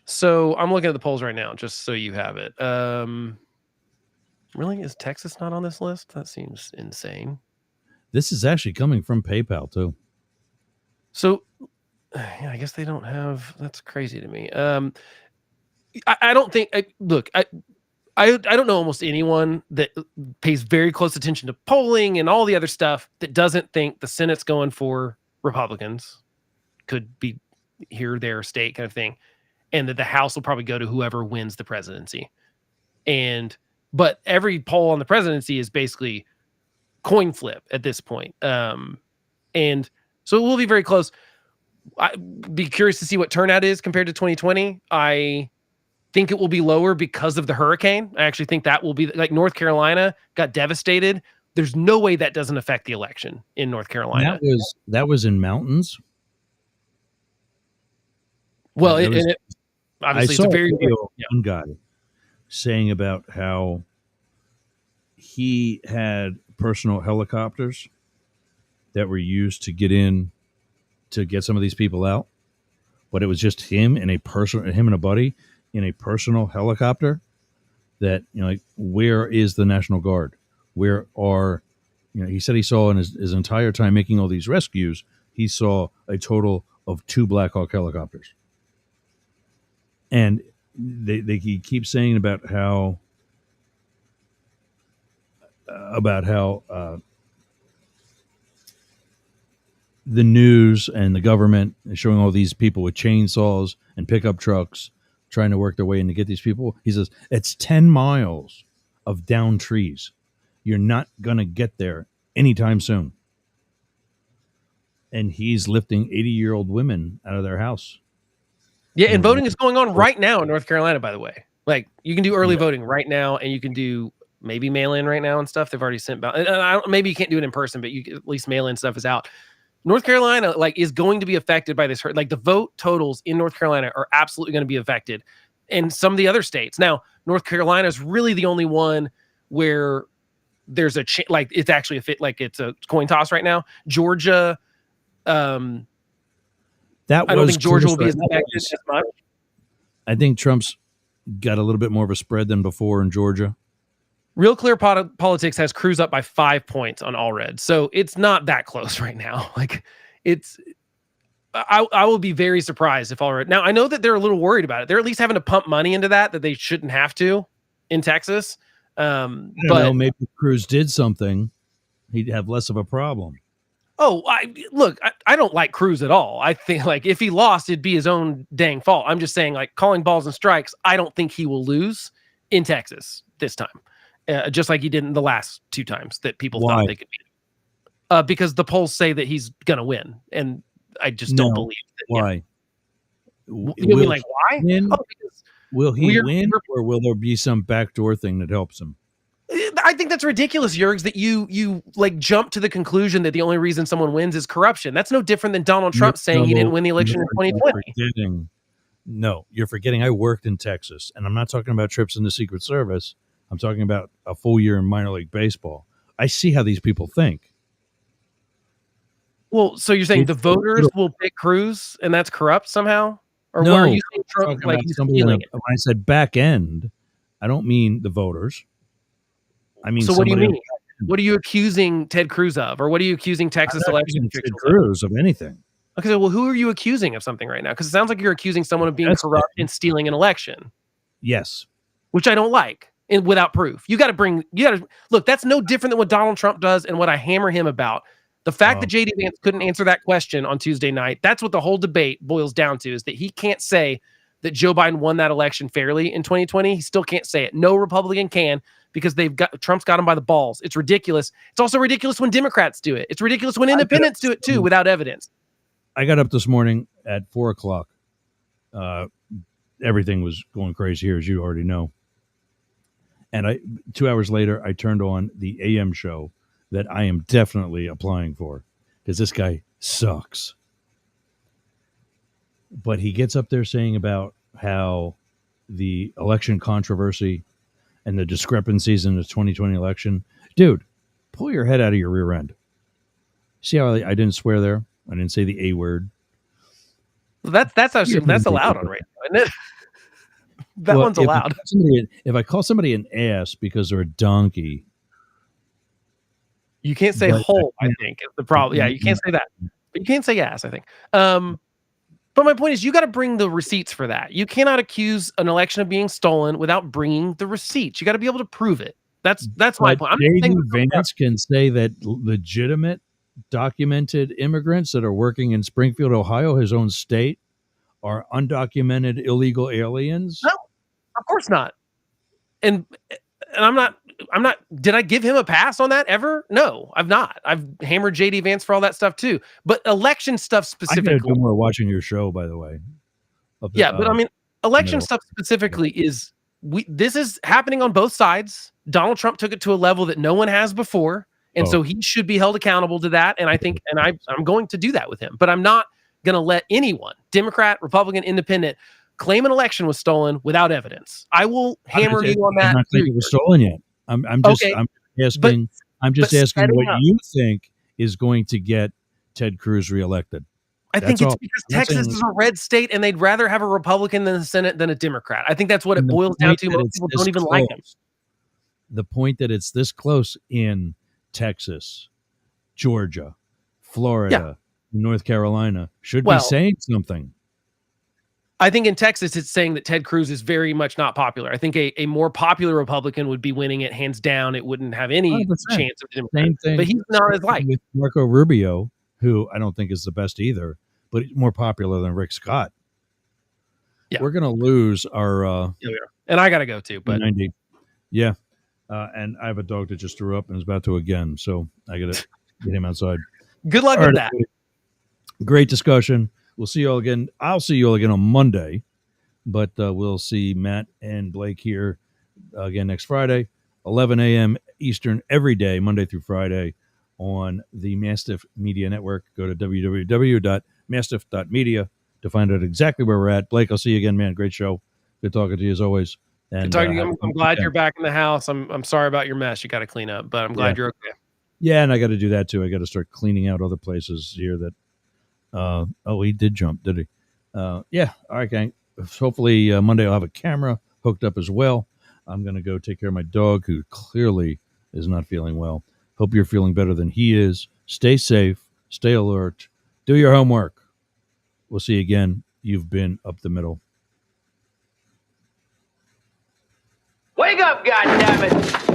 So I'm looking at the polls right now, just so you have it. Really, is Texas not on this list? That seems insane. This is actually coming from PayPal too. So, yeah, I guess they don't have. That's crazy to me. I don't think. Look, I don't know almost anyone that pays very close attention to polling and all the other stuff that doesn't think the Senate's going for Republicans. Could be here, there, state kind of thing. And that the House will probably go to whoever wins the presidency. But every poll on the presidency is basically coin flip at this point. And so it will be very close. I'd be curious to see what turnout is compared to 2020. I think it will be lower because of the hurricane. I actually think that will be like North Carolina got devastated. There's no way that doesn't affect the election in North Carolina. That was in mountains. Well, obviously it's a very one guy saying about how he had personal helicopters that were used to get some of these people out, but it was just him and a buddy in a personal helicopter. That, like, where is the National Guard? Where are, he said he saw in his entire time making all these rescues, he saw a total of 2 Black Hawk helicopters. And he keeps saying about how the news and the government is showing all these people with chainsaws and pickup trucks trying to work their way in to get these people. He says, it's 10 miles of down trees. You're not going to get there anytime soon. And he's lifting 80-year-old women out of their house. Yeah, and voting is going on right now in North Carolina, by the way. Like, you can do early voting right now, and you can do maybe mail-in right now and stuff. They've already sent maybe you can't do it in person, but you at least mail-in stuff is out. North Carolina, is going to be affected by this. Like, the vote totals in North Carolina are absolutely going to be affected, and some of the other states. Now, North Carolina is really the only one where there's a it's actually it's a coin toss right now. Georgia, I don't think Georgia will be as affected as much. I think Trump's got a little bit more of a spread than before in Georgia. Real Clear Politics has Cruz up by 5 points on Allred, so it's not that close right now. I will be very surprised if Allred. Now, I know that they're a little worried about it. They're at least having to pump money into that they shouldn't have to in Texas. I don't But know. Maybe if Cruz did something, he'd have less of a problem. I don't like Cruz at all. I think like if he lost, it'd be his own dang fault. I'm just saying, like calling balls and strikes, I don't think he will lose in Texas this time, just like he did in the last 2 times that people thought they could beat. Because the polls say that he's gonna win, and I just don't believe that. Why? You mean like why? Win? Because will he win, or will there be some backdoor thing that helps him? I think that's ridiculous, Yergs, that you like jump to the conclusion that the only reason someone wins is corruption. That's no different than Donald Trump saying he didn't win the election in 2020. No, you're forgetting I worked in Texas, and I'm not talking about trips in the Secret Service. I'm talking about a full year in minor league baseball. I see how these people think. Well, so you're saying the voters will pick Cruz, and that's corrupt somehow? Or no, what are you saying? Trump, like he's stealing it? When I said back end, I don't mean the voters. I mean, so what do you mean? What are you accusing Ted Cruz of, or what are you accusing Texas election Ted Cruz of anything? Okay, so well, who are you accusing of something right now? Because it sounds like you're accusing someone of being corrupt and stealing an election. Yes, which I don't like, and without proof. You got to look. That's no different than what Donald Trump does, and what I hammer him about. The fact that JD Vance couldn't answer that question on Tuesday night, that's what the whole debate boils down to, is that he can't say that Joe Biden won that election fairly in 2020. He still can't say it. No Republican can, because Trump's got him by the balls. It's ridiculous. It's also ridiculous when Democrats do it. It's ridiculous when independents do it too, without evidence. I got up this morning at 4:00. Everything was going crazy here, as you already know. And 2 hours later, I turned on the AM show that I am definitely applying for, because this guy sucks. But he gets up there saying about how the election controversy and the discrepancies in the 2020 election. Dude, pull your head out of your rear end. See how I didn't swear there? I didn't say the A word. Well, that's allowed on radio, isn't it? That one's allowed. If I call somebody an ass because they're a donkey, you can't say whole. I think is the problem. Yeah, you can't say that, but you can't say ass. I think. But my point is, you got to bring the receipts for that. You cannot accuse an election of being stolen without bringing the receipts. You got to be able to prove it. That's my point. JD Vance can say that legitimate, documented immigrants that are working in Springfield, Ohio, his own state, are undocumented illegal aliens. No, of course not. And I'm not. Did I give him a pass on that ever? No, I've not. I've hammered JD Vance for all that stuff too. But election stuff specifically. I'm going to do more watching your show, by the way. But I mean, election stuff specifically is this is happening on both sides. Donald Trump took it to a level that no one has before, and so he should be held accountable to that. And I think, and I'm going to do that with him. But I'm not going to let anyone, Democrat, Republican, Independent, claim an election was stolen without evidence. I will hammer you on that. I'm not saying it was stolen yet. I'm just asking what you think is going to get Ted Cruz reelected. I think it's because Texas is a red state, and they'd rather have a Republican in the Senate than a Democrat. I think that's what it boils down to. Most people don't even like him. The point that it's this close in Texas, Georgia, Florida, North Carolina should be saying something. I think in Texas, it's saying that Ted Cruz is very much not popular. I think a more popular Republican would be winning it hands down. It wouldn't have any 100%. Chance of Democrat. Same thing. But he's not as liked. With Marco Rubio, who I don't think is the best either, but he's more popular than Rick Scott. Yeah. We're going to lose our... and I got to go too. But 90. Yeah. And I have a dog that just threw up and is about to again. So I got to get him outside. Good luck with that. Great discussion. We'll see you all again. I'll see you all again on Monday, but we'll see Matt and Blake here again next Friday, 11 a.m. Eastern every day, Monday through Friday on the Mastiff Media Network. Go to www.mastiff.media to find out exactly where we're at. Blake, I'll see you again, man. Great show. Good talking to you as always. And, good talking to you. I'm glad you're back in the house. I'm sorry about your mess. You got to clean up, but I'm glad you're okay. Yeah, and I got to do that too. I got to start cleaning out other places here that he did jump, did he? Yeah. All right, gang. Hopefully Monday I'll have a camera hooked up as well. I'm going to go take care of my dog, who clearly is not feeling well. Hope you're feeling better than he is. Stay safe. Stay alert. Do your homework. We'll see you again. You've been Up the Middle. Wake up! God damn it!